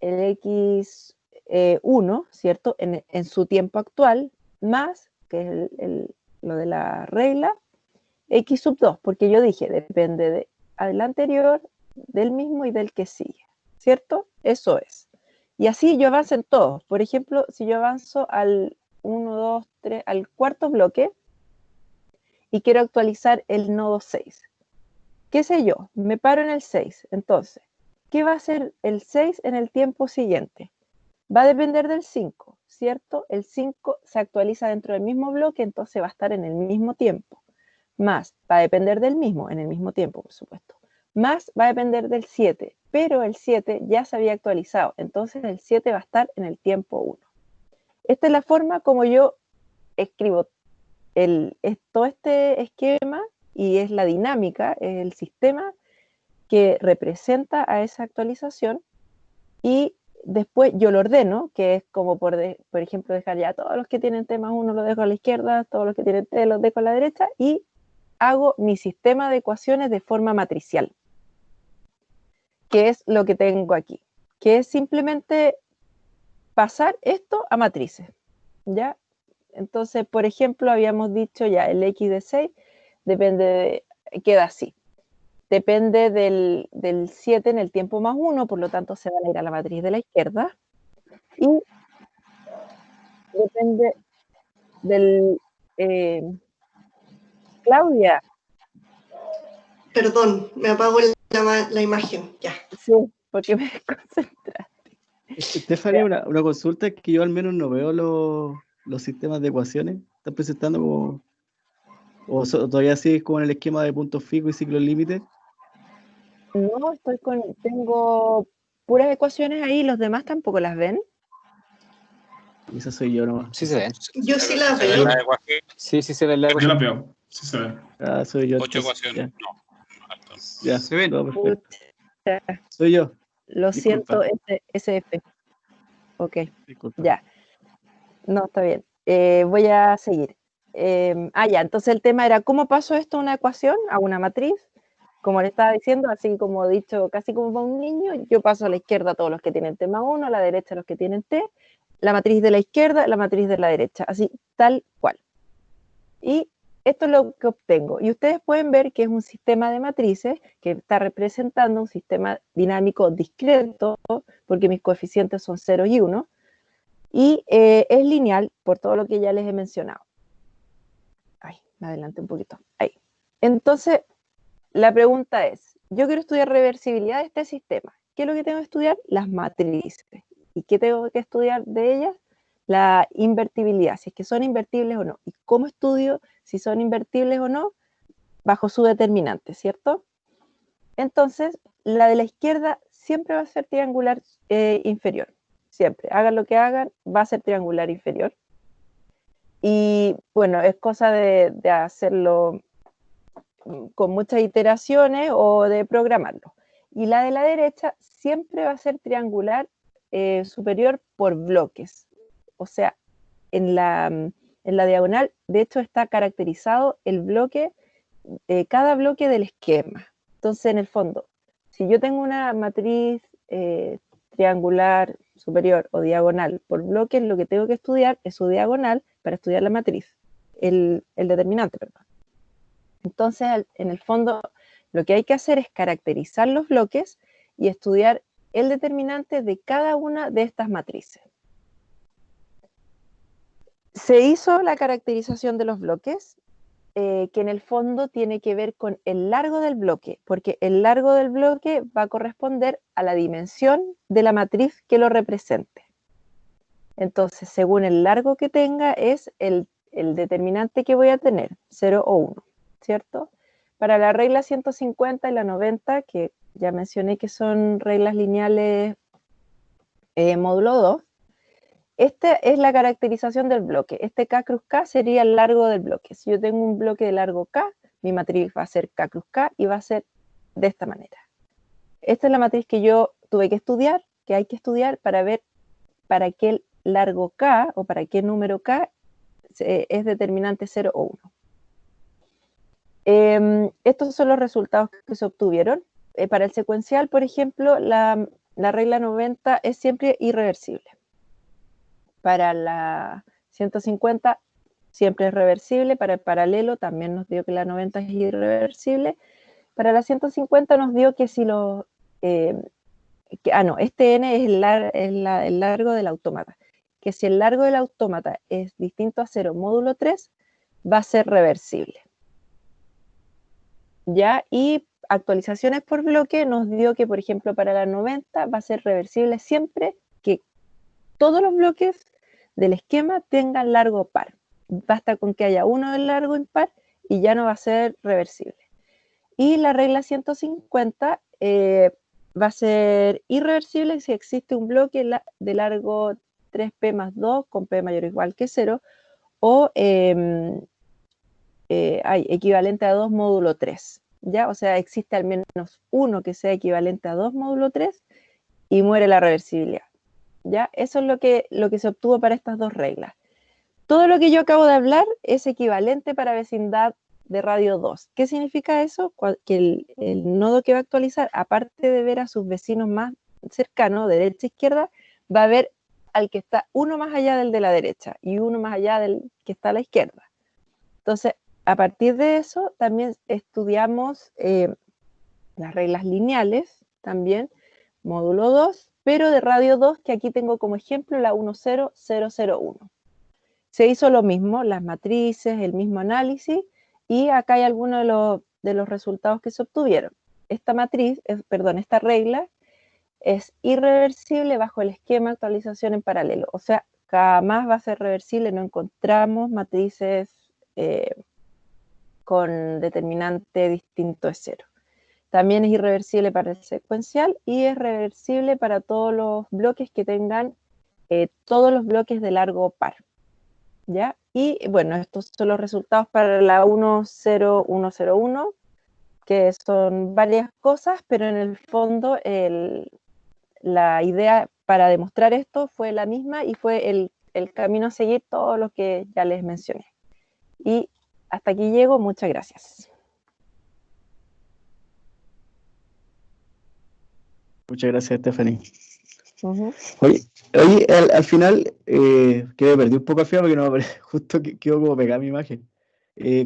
X1, ¿cierto? En su tiempo actual, más, que es lo de la regla, X sub 2, porque yo dije, depende del anterior, del mismo y del que sigue, ¿cierto? Eso es. Y así yo avanzo en todos. Por ejemplo, si yo avanzo al 1, 2, 3, al cuarto bloque y quiero actualizar el nodo 6, ¿qué sé yo? Me paro en el 6. Entonces, ¿qué va a hacer el 6 en el tiempo siguiente? Va a depender del 5, ¿cierto? El 5 se actualiza dentro del mismo bloque, entonces va a estar en el mismo tiempo. Más, va a depender del mismo, en el mismo tiempo, por supuesto. Más va a depender del 7, pero el 7 ya se había actualizado, entonces el 7 va a estar en el tiempo 1. Esta es la forma como yo escribo todo este esquema y es la dinámica, es el sistema que representa a esa actualización y después yo lo ordeno, que es como por ejemplo dejar ya todos los que tienen T más 1 los dejo a la izquierda, todos los que tienen T los dejo a la derecha y hago mi sistema de ecuaciones de forma matricial, que es lo que tengo aquí, que es simplemente pasar esto a matrices, ¿ya? Entonces, por ejemplo, habíamos dicho ya el X de 6 queda así. Depende del 7 en el tiempo más 1, por lo tanto se van a ir a la matriz de la izquierda. Y depende del... Claudia. Perdón, me apago la imagen, ya. Sí, porque me desconcentraste. Stephanie, una consulta es que yo al menos no veo los sistemas de ecuaciones. ¿Estás presentando como... o todavía sigues como en el esquema de puntos fijos y ciclos límites? No, tengo puras ecuaciones ahí, los demás tampoco las ven. Y esa soy yo nomás. Sí se ven. Yo sí la ¿Se ve veo. la ecuación? Sí se ven la Yo ecuación. la veo. Sí se ve. Ah, soy yo. 8 entonces, ecuaciones. ya. No. Ya, Se ven. todo perfecto. Pucha, Soy yo. lo Disculpa. siento, SF. Ok, Disculpa. ya. No, está bien. Voy a seguir. Ya, entonces el tema era, ¿cómo paso esto a una ecuación, a una matriz? Como le estaba diciendo, así como dicho, casi como para un niño, yo paso a la izquierda a todos los que tienen T más 1, a la derecha a los que tienen T, la matriz de la izquierda, la matriz de la derecha, así, tal cual. Y esto es lo que obtengo. Y ustedes pueden ver que es un sistema de matrices que está representando un sistema dinámico discreto, porque mis coeficientes son 0 y 1, y es lineal por todo lo que ya les he mencionado. Ay, me adelanté un poquito. Ahí. Entonces, la pregunta es, yo quiero estudiar reversibilidad de este sistema. ¿qué es lo que tengo que estudiar? Las matrices. ¿Y qué tengo que estudiar de ellas? La invertibilidad, si es que son invertibles o no. ¿Y cómo estudio si son invertibles o no? Bajo su determinante, ¿cierto? Entonces, la de la izquierda siempre va a ser triangular inferior. Siempre. Hagan lo que hagan, va a ser triangular inferior. Y bueno, es cosa de hacerlo con muchas iteraciones o de programarlo. Y la de la derecha siempre va a ser triangular superior por bloques. O sea, en la diagonal, de hecho, está caracterizado el bloque, cada bloque del esquema. Entonces, en el fondo, si yo tengo una matriz triangular superior o diagonal por bloques, lo que tengo que estudiar es su diagonal para estudiar la matriz, el determinante, perdón. Entonces, en el fondo, lo que hay que hacer es caracterizar los bloques y estudiar el determinante de cada una de estas matrices. Se hizo la caracterización de los bloques, que en el fondo tiene que ver con el largo del bloque, porque el largo del bloque va a corresponder a la dimensión de la matriz que lo represente. Entonces, según el largo que tenga, es el determinante que voy a tener, 0 o 1, ¿cierto? Para la regla 150 y la 90, que ya mencioné que son reglas lineales módulo 2, esta es la caracterización del bloque. Este K cruz K sería el largo del bloque. Si yo tengo un bloque de largo K, mi matriz va a ser K cruz K y va a ser de esta manera. Esta es la matriz que yo tuve que estudiar, que hay que estudiar para ver para qué largo K o para qué número K es determinante 0 o 1. Estos son los resultados que se obtuvieron. Para el secuencial, por ejemplo, la regla 90 es siempre irreversible. Para la 150 siempre es reversible. Para el paralelo también nos dio que la 90 es irreversible. Para la 150 nos dio que si los... este n es el largo del autómata. Que si el largo del autómata es distinto a 0 módulo 3, va a ser reversible. ¿Ya? Y actualizaciones por bloque nos dio que, por ejemplo, para la 90 va a ser reversible siempre que todos los bloques del esquema tengan largo par. Basta con que haya uno del largo impar y ya no va a ser reversible. Y la regla 150 va a ser irreversible si existe un bloque de largo 3p más 2 con p mayor o igual que 0 o equivalente a 2 módulo 3. ¿Ya? O sea, existe al menos uno que sea equivalente a 2 módulo 3 y muere la reversibilidad. ¿Ya? Eso es lo que se obtuvo para estas dos reglas. Todo lo que yo acabo de hablar es equivalente para vecindad de radio 2. ¿Qué significa eso? Que el nodo que va a actualizar, aparte de ver a sus vecinos más cercanos, derecha e izquierda, va a ver al que está uno más allá del de la derecha y uno más allá del que está a la izquierda. Entonces, a partir de eso, también estudiamos las reglas lineales, también, módulo 2, pero de radio 2, que aquí tengo como ejemplo la 10001. Se hizo lo mismo, las matrices, el mismo análisis, y acá hay algunos de los resultados que se obtuvieron. Esta regla es irreversible bajo el esquema de actualización en paralelo. O sea, jamás va a ser reversible, no encontramos matrices con determinante distinto de 0. También es irreversible para el secuencial y es reversible para todos los bloques que tengan todos los bloques de largo par. ¿Ya? Y bueno, estos son los resultados para la 10101, que son varias cosas, pero en el fondo la idea para demostrar esto fue la misma y fue el camino a seguir, todo lo que ya les mencioné. Y hasta aquí llego, muchas gracias. Muchas gracias, Stephanie. Uh-huh. Oye, al final, que me perdí un poco al final porque no, justo quedó como pegada mi imagen.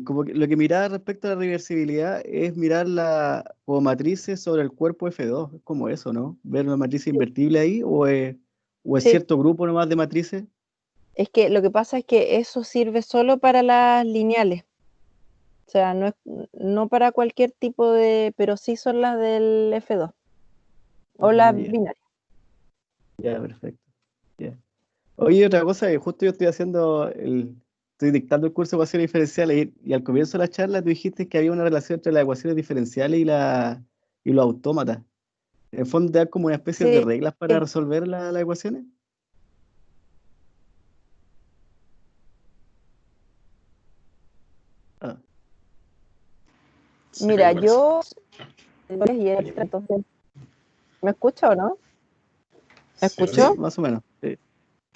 Como que lo que miraba respecto a la reversibilidad es mirar como matrices sobre el cuerpo F2, es como eso, ¿no? Ver una matriz invertible ahí o es Sí. cierto grupo nomás de matrices. Es que lo que pasa es que eso sirve solo para las lineales. O sea, no para cualquier tipo de, pero sí son las del F2. o la Ya, binaria. ya, perfecto. Ya. Oye, otra cosa, que justo yo estoy dictando el curso de ecuaciones diferenciales y al comienzo de la charla tú dijiste que había una relación entre las ecuaciones diferenciales y los autómatas. En el fondo te dan como una especie de Sí, reglas para resolver las ecuaciones. Ah, Se mira, cayó, parece. yo y extra, entonces, ¿me escucha o no? ¿Me Sí, ahora sí, escuchó? sí. más o menos. Sí.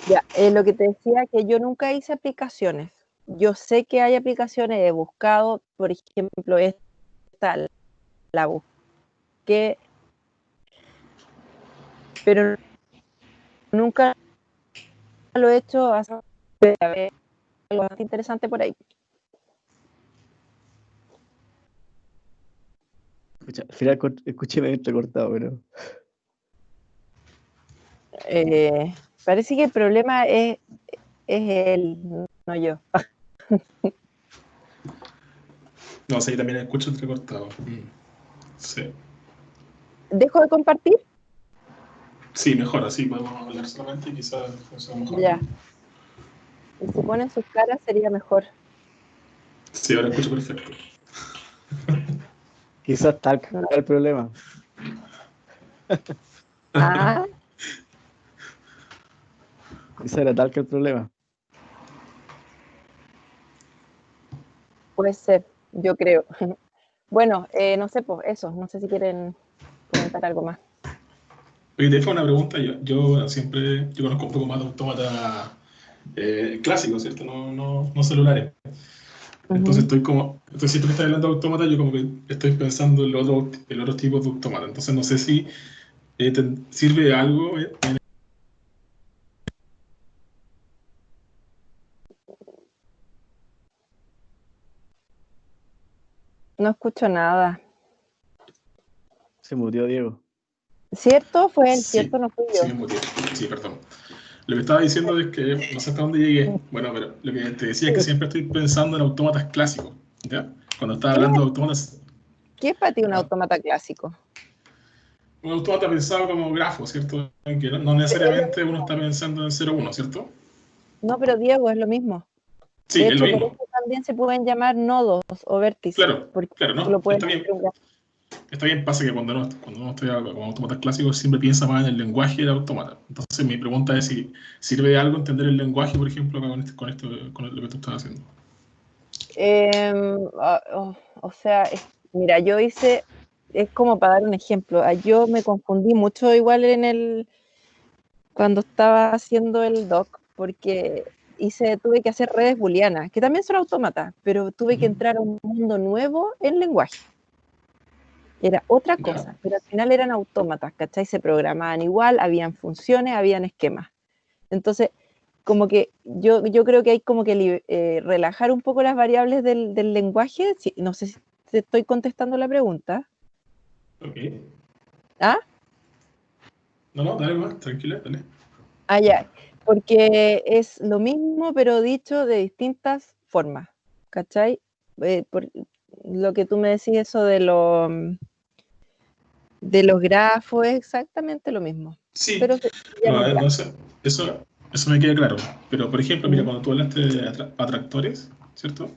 Ya, lo que te decía que yo nunca hice aplicaciones. Yo sé que hay aplicaciones, he buscado, por ejemplo, esta la busqué, pero nunca lo he hecho hasta ver algo bastante interesante por ahí. Escucha, al final escuché medio entrecortado, pero Parece que el problema es él, no yo. No, sí, también escucho entrecortado. Sí. ¿Dejo de compartir? Sí, mejor, así podemos hablar solamente y quizás funcione mejor. Ya. Y si ponen sus caras sería mejor. Sí, ahora escucho perfecto. quizás tal No. el problema. Ah, Quizás era tal que el problema. puede ser, yo creo. Bueno, no sé, pues eso, no sé si quieren comentar algo más. Oye, te dejo una pregunta. Yo siempre conozco un poco más de autómatas clásicos, ¿cierto? No celulares. Entonces Ujú. entonces siempre que estás hablando de autómatas, yo como que estoy pensando en el otro tipo de autómata. Entonces no sé si te sirve de algo. No escucho nada. Se murió Diego. ¿Cierto? Fue él, Sí, ¿cierto? No fui sí, yo. es muy bien. Sí, perdón. Lo que estaba diciendo es que no sé hasta dónde llegué. Bueno, pero lo que te decía es que siempre estoy pensando en autómatas clásicos. ¿Ya? Cuando estaba ¿Qué, hablando de autómatas, qué es para ti un ah, autómata clásico? un autómata pensado como grafo, ¿cierto? En que no necesariamente uno está pensando en 0,1, ¿cierto? No, pero Diego, es lo mismo. Sí, De es lo hecho, por eso mismo. también se pueden llamar nodos o vértices, Claro, porque claro, tú ¿no? lo puedes Está bien. hacer un grafo. Está bien, pasa que cuando uno estudia con autómatas clásicos siempre piensa más en el lenguaje del autómata. Entonces mi pregunta es si sirve de algo entender el lenguaje, por ejemplo, acá con lo que tú estás haciendo. O sea, mira, yo hice, es como para dar un ejemplo, yo me confundí mucho igual cuando estaba haciendo el doc, porque tuve que hacer redes booleanas, que también son autómatas, pero tuve que entrar a un mundo nuevo en lenguaje. Era otra ¿Ya? cosa, pero al final eran autómatas, ¿cachai? Se programaban igual, habían funciones, habían esquemas. Entonces, como que yo creo que hay como que relajar un poco las variables del lenguaje. No sé si te estoy contestando la pregunta. Ok. ¿Ah? No, dale más, tranquila, dale. Ah, ya. Porque es lo mismo, pero dicho de distintas formas. ¿Cachai? Por lo que tú me decís, eso de los grafos, es exactamente lo mismo. Sí, Pero se llaman no, grafos. eso me queda claro. Pero, por ejemplo, mira, Ujú. cuando tú hablaste de atractores, ¿cierto?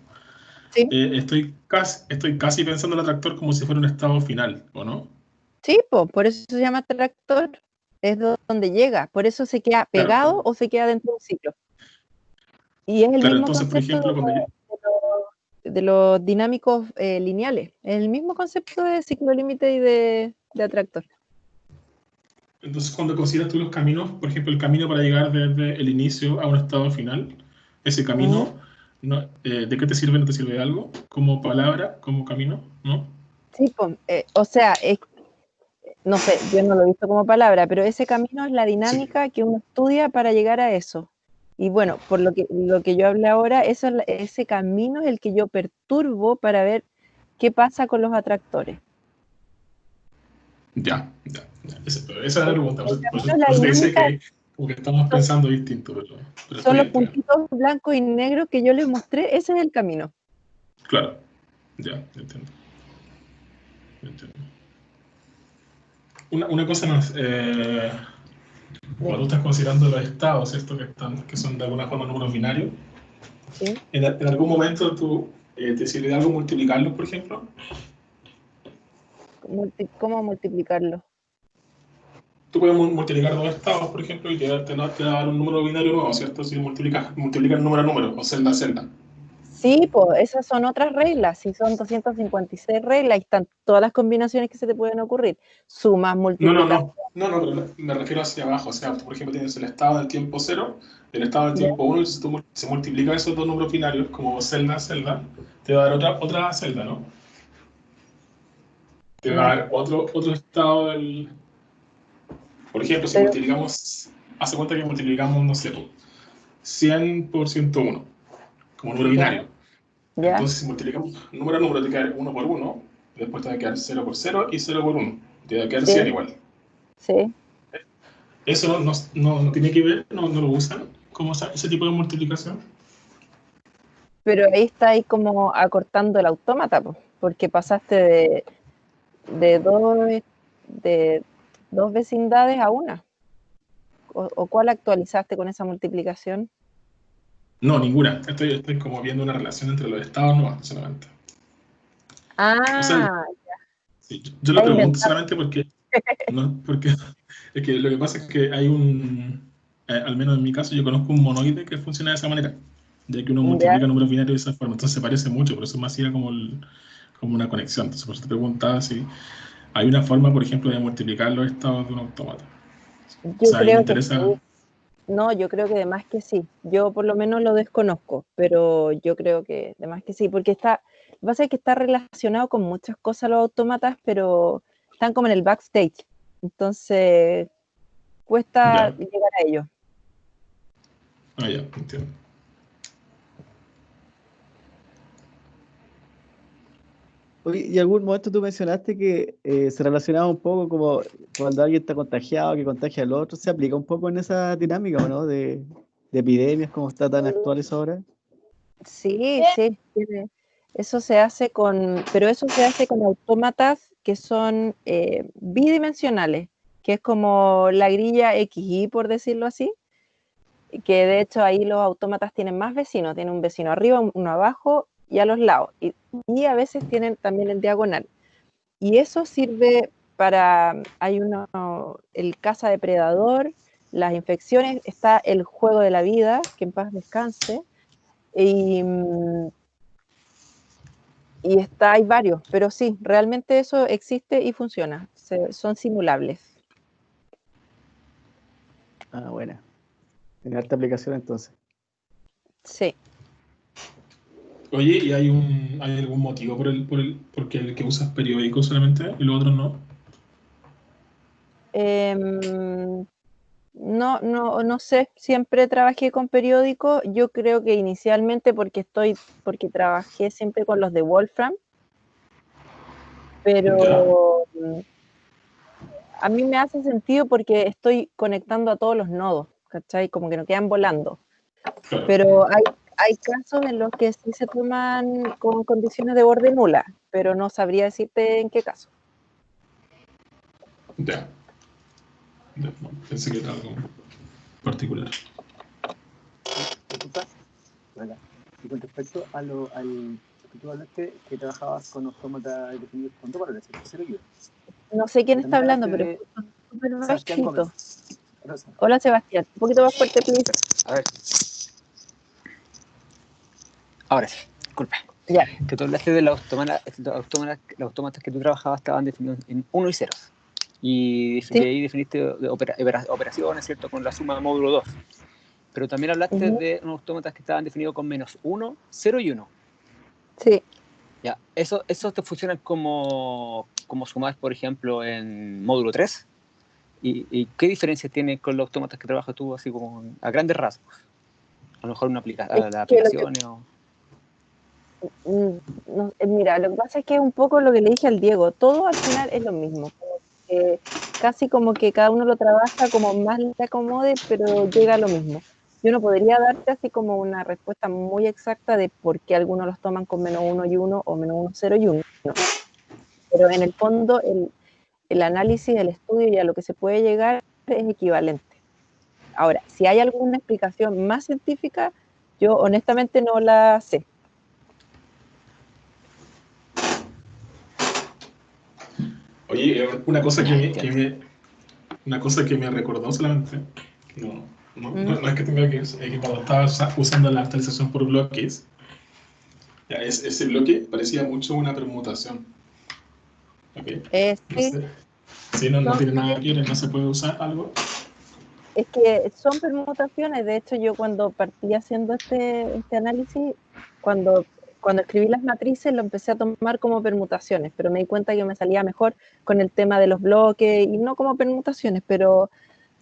Sí, Estoy casi pensando en el atractor como si fuera un estado final, ¿o no? sí, por eso se llama tractor. Es donde llega. Por eso se queda Claro, pegado o se queda dentro de un ciclo. Y es el claro. mismo Entonces, por concepto ejemplo, de los dinámicos lineales. Es el mismo concepto de ciclo límite y de atractor. entonces, cuando consideras tú los caminos, por ejemplo, el camino para llegar desde el inicio a un estado final, ese Ujú. camino, ¿de qué te sirve? ¿No te sirve de algo? ¿Como palabra? ¿Como camino? ¿No? Sí, o sea, no sé, yo no lo he visto como palabra, pero ese camino es la Sí, dinámica que uno estudia para llegar a eso. Y bueno, por lo que yo hablé ahora, ese camino es el que yo perturbo para ver qué pasa con los atractores. ya. Esa es la pregunta. El Por camino eso, es la por eso te decía dinámica, que como que estamos son, pensando distinto, pero está son los bien, está bien. puntitos blancos y negros que yo les mostré, ese es el camino. Claro, ya entiendo. Una cosa más, cuando tú estás considerando los estados, ¿cierto? Que son de alguna forma números binarios, ¿Sí? en algún momento tú te sirve de algo multiplicarlos, por ejemplo. ¿Cómo multiplicarlo? Tú puedes multiplicar dos estados, por ejemplo, y te va a dar un número binario nuevo, ¿cierto? Si multiplicas número a número, o celda a celda. Sí, pues esas son otras reglas. Si son 256 reglas, ahí están todas las combinaciones que se te pueden ocurrir. Sumas, multiplicaciones. Pero me refiero hacia abajo. O sea, tú, por ejemplo, tienes el estado del tiempo 0, el estado del ¿Ya? tiempo 1, y si tú se multiplican esos dos números binarios, como celda a celda, te va a dar otra celda, ¿no? Te va a dar otro estado del... Por ejemplo, si Pero, multiplicamos, hace cuenta que multiplicamos, no sé, 100 por 101, como número ya, binario. ya, Entonces, si multiplicamos número a número, te queda 1 por 1, después te va a quedar 0 por 0 y 0 por 1. Te va a quedar 100 sí, igual. sí. Eso no tiene que ver, no lo usan como ese tipo de multiplicación. Pero ahí está ahí como acortando el autómata, pues, porque pasaste de dos vecindades a una. ¿O cuál actualizaste con esa multiplicación? No, ninguna. Estoy como viendo una relación entre los estados nomás, solamente. O sea, Ah, sí, yo lo está pregunto inventado. solamente porque es que lo que pasa es que hay al menos en mi caso, yo conozco un monoide que funciona de esa manera, ya que uno Ya, multiplica números binarios de esa forma, entonces se parece mucho, por eso me hacía como una conexión. Entonces, por eso te preguntaba si hay una forma, por ejemplo, de multiplicar los estados de un autómata. O yo sea, ahí me creo que interesa. sí. No, yo creo que de más que sí. Yo por lo menos lo desconozco, pero yo creo que de más que sí, porque lo que pasa es que está relacionado con muchas cosas los autómatas, pero están como en el backstage. Entonces, cuesta Ya, llegar a ellos. ya, entiendo. Oye, y algún momento tú mencionaste que se relacionaba un poco como cuando alguien está contagiado, que contagia al otro, se aplica un poco en esa dinámica, ¿o no? De epidemias, como está tan actuales ahora. Sí, sí, eso se hace pero eso se hace con autómatas que son bidimensionales, que es como la grilla XY, por decirlo así, que de hecho ahí los autómatas tienen más vecinos, tienen un vecino arriba, uno abajo y a los lados, y a veces tienen también en diagonal. Y eso sirve hay el caza depredador, las infecciones, está el juego de la vida, que en paz descanse, y, hay varios, pero sí, realmente eso existe y funciona, son simulables. Ah, buena. Tiene harta aplicación entonces. Sí. Oye, ¿y hay algún motivo porque el que usas periódico solamente y los otros no? Em, no sé, siempre trabajé con periódicos, yo creo que inicialmente porque trabajé siempre con los de Wolfram, Ya, pero a mí me hace sentido porque estoy conectando a todos los nodos, ¿cachai? Como que no quedan volando. claro. Pero hay casos en los que sí se toman con condiciones de borde nula, pero no sabría decirte en qué caso. Ya. Bueno, pensé que era algo particular. Disculpa. Hola. Y con respecto al que tú hablaste, que trabajabas con autómatas definidos con dos valores, el 0 y 1. No sé quién está También hablando, hablaste pero de escucho súper Sebastián bajito. Gómez. Rosa. Hola, Sebastián. Un poquito más fuerte, please. A ver. Ahora sí, disculpa. Ya. Que tú hablaste de los autómatas que tú trabajabas estaban definidos en 1 y 0. Y Sí. ahí definiste operaciones, ¿cierto? Con la suma de módulo 2. Pero también hablaste de unos autómatas que estaban definidos con -1, 0 y 1. Sí. Ya, ¿eso te funcionan como sumas, por ejemplo, en módulo 3? ¿Y qué diferencia tiene con los autómatas que trabajas tú, así como a grandes rasgos? A lo mejor las aplicaciones o... Mira, lo que pasa es que es un poco lo que le dije al Diego, todo al final es lo mismo, casi como que cada uno lo trabaja como más le acomode, pero llega a lo mismo. Yo no podría darte así como una respuesta muy exacta de por qué algunos los toman con -1 y 1 o -1, 0 y 1, pero en el fondo el análisis, el estudio y a lo que se puede llegar es equivalente. Ahora, si hay alguna explicación más científica, yo honestamente no la sé. Oye, una cosa una cosa que me recordó solamente, no es que tenga que, es que cuando estaba usando la actualización por bloques, ya, ese bloque parecía mucho una permutación. ¿Okay? No Sí, sé. Si no tiene nada que ver, no se puede usar algo. es que son permutaciones. De hecho, yo cuando partí haciendo este análisis, cuando escribí las matrices, lo empecé a tomar como permutaciones, pero me di cuenta que me salía mejor con el tema de los bloques y no como permutaciones, pero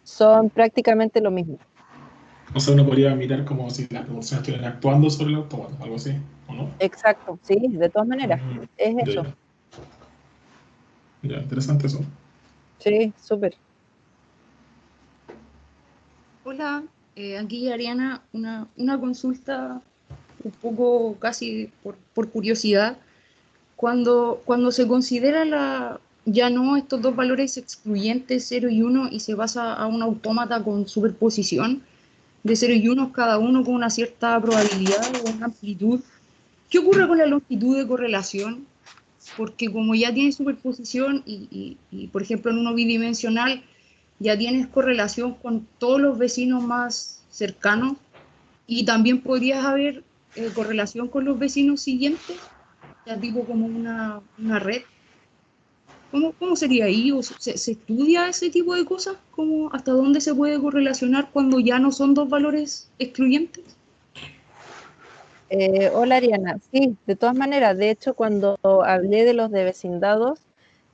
son prácticamente lo mismo. O sea, uno podría mirar como si las permutaciones estuvieran actuando sobre el autómata, algo así, ¿o no? Exacto, sí, de todas maneras, es Ya, eso. ya, interesante eso. Sí, súper. Hola, aquí Ariana, una consulta un poco casi por curiosidad. Cuando se considera ya no estos dos valores excluyentes 0 y 1 y se pasa a un autómata con superposición de 0 y 1 cada uno con una cierta probabilidad o una amplitud, ¿qué ocurre con la longitud de correlación? Porque como ya tienes superposición y, por ejemplo, en uno bidimensional ya tienes correlación con todos los vecinos más cercanos y también podrías haber correlación con los vecinos siguientes, ya tipo como una red. ¿Cómo sería ahí? ¿O se estudia ese tipo de cosas? ¿Cómo, hasta dónde se puede correlacionar cuando ya no son dos valores excluyentes? Hola Ariana, sí, de todas maneras, de hecho cuando hablé de los de vecindados,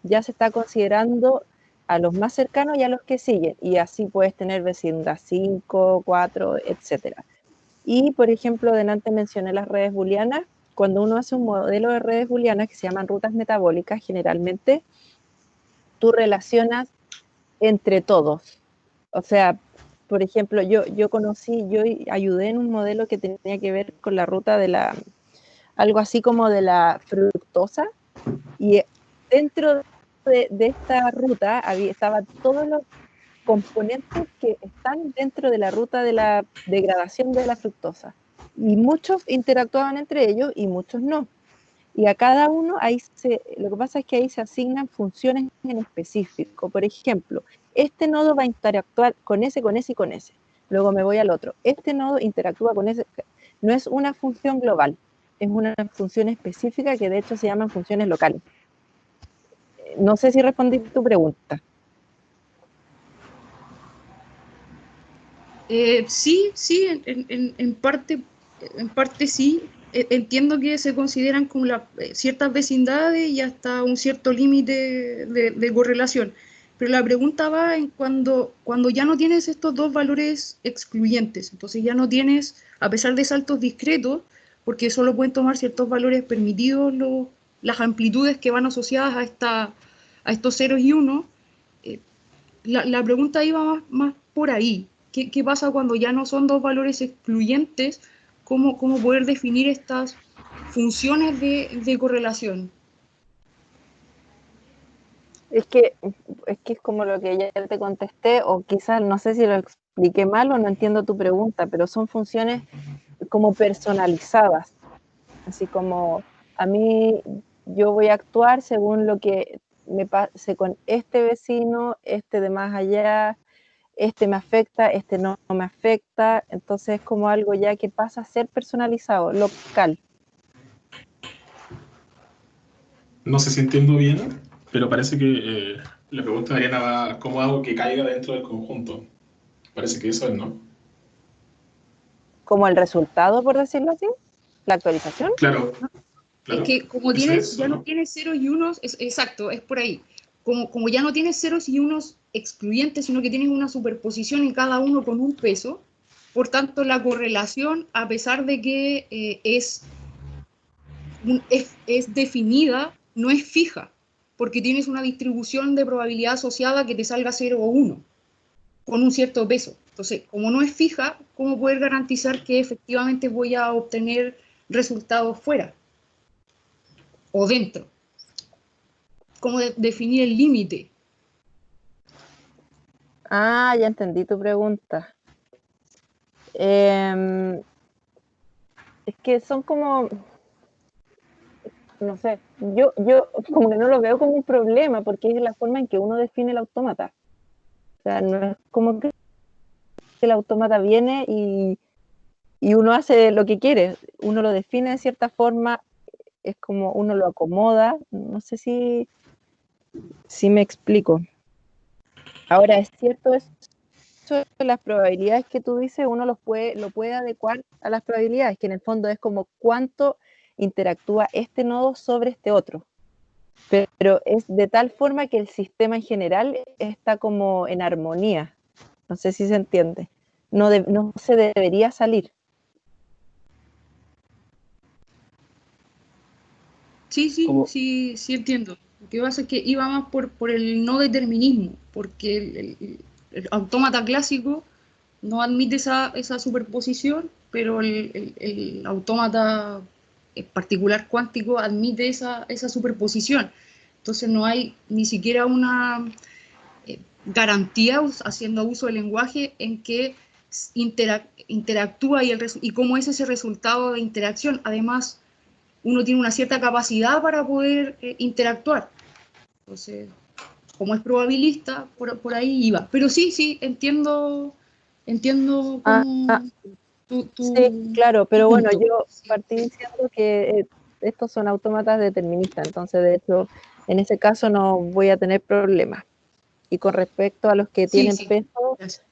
ya se está considerando a los más cercanos y a los que siguen, y así puedes tener vecindad 5, 4, etcétera. Y por ejemplo, delante mencioné las redes booleanas. Cuando uno hace un modelo de redes booleanas que se llaman rutas metabólicas, generalmente tú relacionas entre todos. O sea, por ejemplo, yo ayudé en un modelo que tenía que ver con la ruta de algo así como de la fructosa, y dentro de esta ruta estaban todos los componentes que están dentro de la ruta de la degradación de la fructosa. Y muchos interactuaban entre ellos y muchos no. Y a cada uno lo que pasa es que ahí se asignan funciones en específico. Por ejemplo, este nodo va a interactuar con ese y con ese. Luego me voy al otro. Este nodo interactúa con ese. No es una función global, es una función específica que de hecho se llaman funciones locales. No sé si respondí tu pregunta. Sí, en parte sí. Entiendo que se consideran como ciertas vecindades y hasta un cierto límite de correlación. Pero la pregunta va en cuando ya no tienes estos dos valores excluyentes. Entonces ya no tienes, a pesar de saltos discretos, porque solo pueden tomar ciertos valores permitidos las amplitudes que van asociadas a estos ceros y unos. La pregunta iba más por ahí. ¿Qué pasa cuando ya no son dos valores excluyentes? ¿Cómo poder definir estas funciones de correlación? Es que es como lo que ya te contesté, o quizás no sé si lo expliqué mal o no entiendo tu pregunta, pero son funciones como personalizadas. Así como a mí yo voy a actuar según lo que me pase con este vecino, este de más allá, este me afecta, este no me afecta. Entonces es como algo ya que pasa a ser personalizado, local. No sé si entiendo bien, pero parece que la pregunta de Ariana va, ¿cómo hago que caiga dentro del conjunto? Parece que eso es, ¿no? Como el resultado, por decirlo así, la actualización. Claro, Es claro. que como Eso tienes, es, ya ¿o no no? tienes ceros y unos, exacto, es por ahí. Como ya no tienes ceros y unos excluyentes, sino que tienes una superposición en cada uno con un peso, por tanto la correlación, a pesar de que es definida, no es fija, porque tienes una distribución de probabilidad asociada que te salga 0 o 1, con un cierto peso. Entonces, como no es fija, ¿cómo poder garantizar que efectivamente voy a obtener resultados fuera o dentro? ¿Cómo definir el límite? Ah, ya entendí tu pregunta. Es que son como, no sé, yo como que no lo veo como un problema porque es la forma en que uno define el autómata. O sea, no es como que el autómata viene y uno hace lo que quiere. Uno lo define de cierta forma, es como uno lo acomoda. No sé si me explico. Ahora, es cierto eso de las probabilidades que tú dices, uno lo puede adecuar a las probabilidades, que en el fondo es como cuánto interactúa este nodo sobre este otro. Pero es de tal forma que el sistema en general está como en armonía. No sé si se entiende. No se debería salir. Como, Sí entiendo. Lo que pasa es que iba más por el no determinismo, porque el autómata clásico no admite esa superposición, pero el autómata particular cuántico admite esa superposición. Entonces no hay ni siquiera una garantía, haciendo uso del lenguaje, en que interactúa y cómo es ese resultado de interacción. Además, uno tiene una cierta capacidad para poder interactuar. Entonces, como es probabilista, por ahí iba. Pero sí, entiendo Ah, cómo sí, claro, tu pero bueno, punto. yo Sí, partí diciendo que estos son autómatas deterministas, entonces de hecho en ese caso no voy a tener problemas. Y con respecto a los que tienen sí, peso, gracias.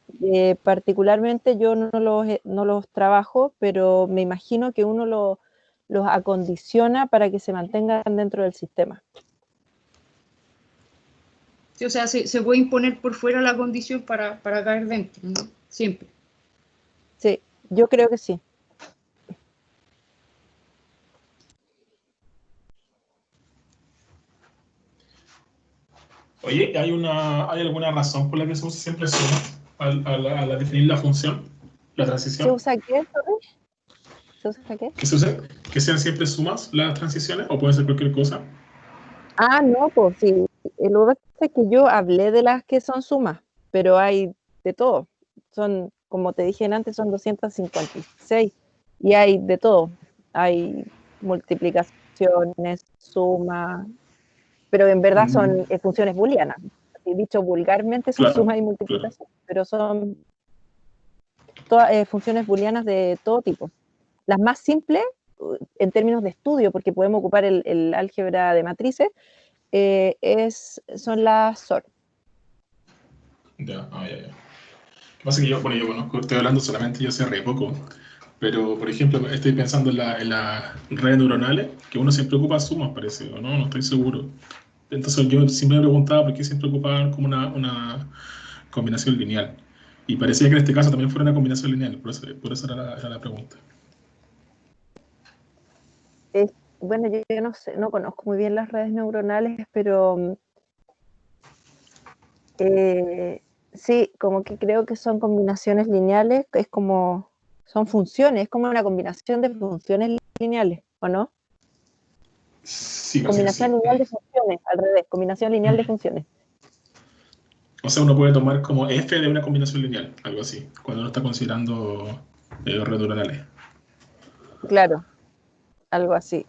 particularmente yo no los trabajo, pero me imagino que uno los acondiciona para que se mantengan dentro del sistema. Sí, o sea, se puede imponer por fuera la condición para caer dentro, ¿no? Siempre. Sí, yo creo que sí. Oye, ¿hay alguna razón por la que se usa siempre suma al definir la función, la ¿Se transición? usa qué? ¿Sorry? ¿Se usa qué? ¿Que se use, que sean siempre sumas las transiciones o puede ser cualquier cosa? Ah, no, pues sí. Lo que pasa es que yo hablé de las que son sumas, pero hay de todo. Son, como te dije antes, son 256 y hay de todo. Hay multiplicaciones, sumas, pero en verdad Mm, son funciones booleanas. Así dicho vulgarmente son claro, sumas y claro. multiplicaciones, pero son todas funciones booleanas de todo tipo. Las más simples, en términos de estudio, porque podemos ocupar el álgebra de matrices, son las SOR. Ya, ya. Lo que pasa es que yo conozco, estoy hablando solamente yo sé re poco, pero por ejemplo estoy pensando en las redes neuronales, que uno siempre ocupa sumas, parece, o no, no estoy seguro. Entonces yo siempre me preguntaba por qué siempre ocupaban como una combinación lineal. Y parecía que en este caso también fuera una combinación lineal, por eso era la pregunta. Bueno, yo no sé, no conozco muy bien las redes neuronales, pero sí, como que creo que son combinaciones lineales, es como, son funciones, es como una combinación de funciones lineales, ¿o no? Sí, parece que Combinación sí. lineal de funciones, al revés, combinación lineal de funciones. O sea, uno puede tomar como f de una combinación lineal, algo así, cuando uno está considerando redes neuronales. Claro, algo así.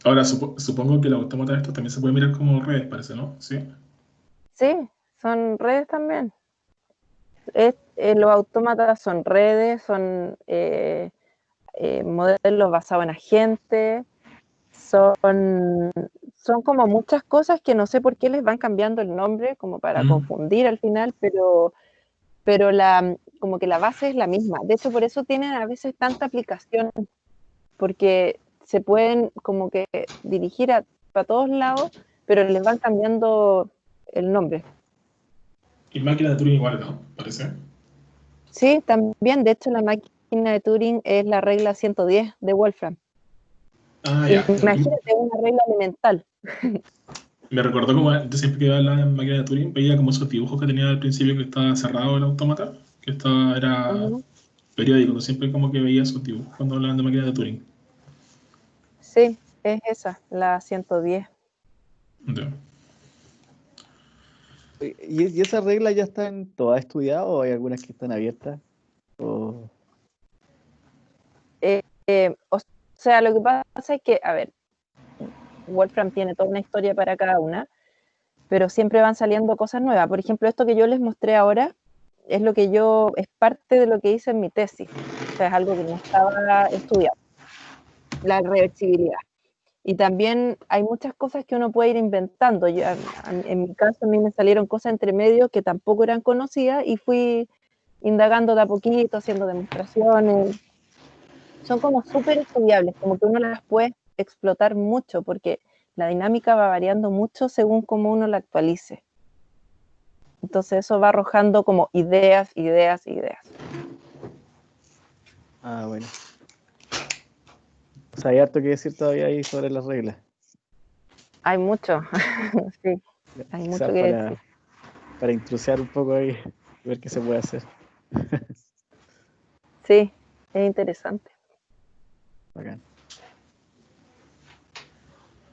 Ahora, supongo que los autómatas estos también se pueden mirar como redes, parece, ¿no? Sí. Sí, son redes también. Los autómatas son redes, son modelos basados en agentes, son como muchas cosas que no sé por qué les van cambiando el nombre, como para Mm. confundir al final, pero como que la base es la misma. De hecho, por eso tienen a veces tanta aplicación, porque se pueden como que dirigir para todos lados, pero les van cambiando el nombre. Y máquina de Turing igual, ¿no? Parece. Sí, también, de hecho, la máquina de Turing es la regla 110 de Wolfram. Ah, ya. Imagínate una regla elemental. Me recordó como yo siempre que iba a la máquina de Turing, veía como esos dibujos que tenía al principio que estaba cerrado el autómata, era Ujú. periódico, ¿no? Siempre como que veía esos dibujos cuando hablaban de máquina de Turing. Sí, es esa, la 110. Ya. ¿Y esas reglas ya están todas estudiadas o hay algunas que están abiertas? O... O sea, lo que pasa es que, a ver, Wolfram tiene toda una historia para cada una, pero siempre van saliendo cosas nuevas. Por ejemplo, esto que yo les mostré ahora es es parte de lo que hice en mi tesis. O sea, es algo que no estaba estudiado, la reversibilidad. Y también hay muchas cosas que uno puede ir inventando. En mi caso, a mí me salieron cosas entre medio que tampoco eran conocidas y fui indagando de a poquito, haciendo demostraciones. Son como súper estudiables, como que uno las puede explotar mucho porque la dinámica va variando mucho según cómo uno la actualice. Entonces eso va arrojando como ideas. Ah, bueno. O sea, hay harto que decir todavía ahí sobre las reglas. Hay mucho, sí, hay Quizás mucho que decir. para intrusiar un poco ahí, ver qué se puede hacer. Sí, es interesante. Bacán.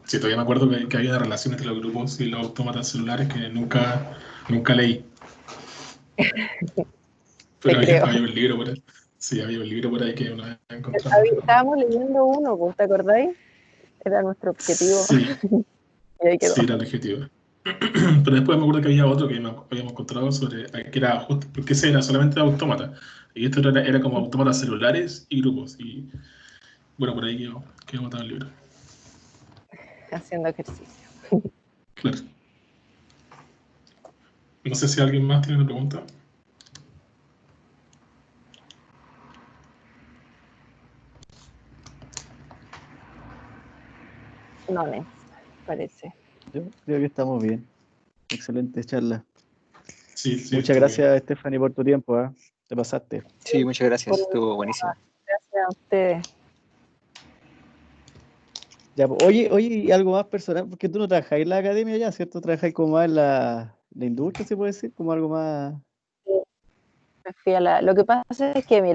Sí, todavía me acuerdo que había una relación entre los grupos y los autómatas celulares que nunca leí. Te Pero creo. había un libro por ahí. Sí, había un libro por ahí que una vez encontramos. Estábamos leyendo uno, pues, ¿te acordáis? Era nuestro objetivo. Sí, Y ahí quedó. sí, era el objetivo. Pero después me acuerdo que había otro que habíamos encontrado sobre que era justo, porque ese era solamente autómata. Y esto era como autómatas celulares y grupos. Y bueno, por ahí quedó botado el libro. Haciendo ejercicio. Claro. No sé si alguien más tiene una pregunta. No, parece. Yo creo que estamos bien. Excelente charla. Sí, Muchas estuvo bien. gracias, Stephanie, por tu tiempo, ¿eh? Te pasaste. Sí, muchas gracias. Estuvo buenísimo. Gracias a ustedes. Ya, pues, oye, y algo más personal, porque tú no trabajas en la academia ya, ¿cierto? Trabajas como más en la industria, se puede decir, como algo más... Me fui a lo que pasa es que, mira,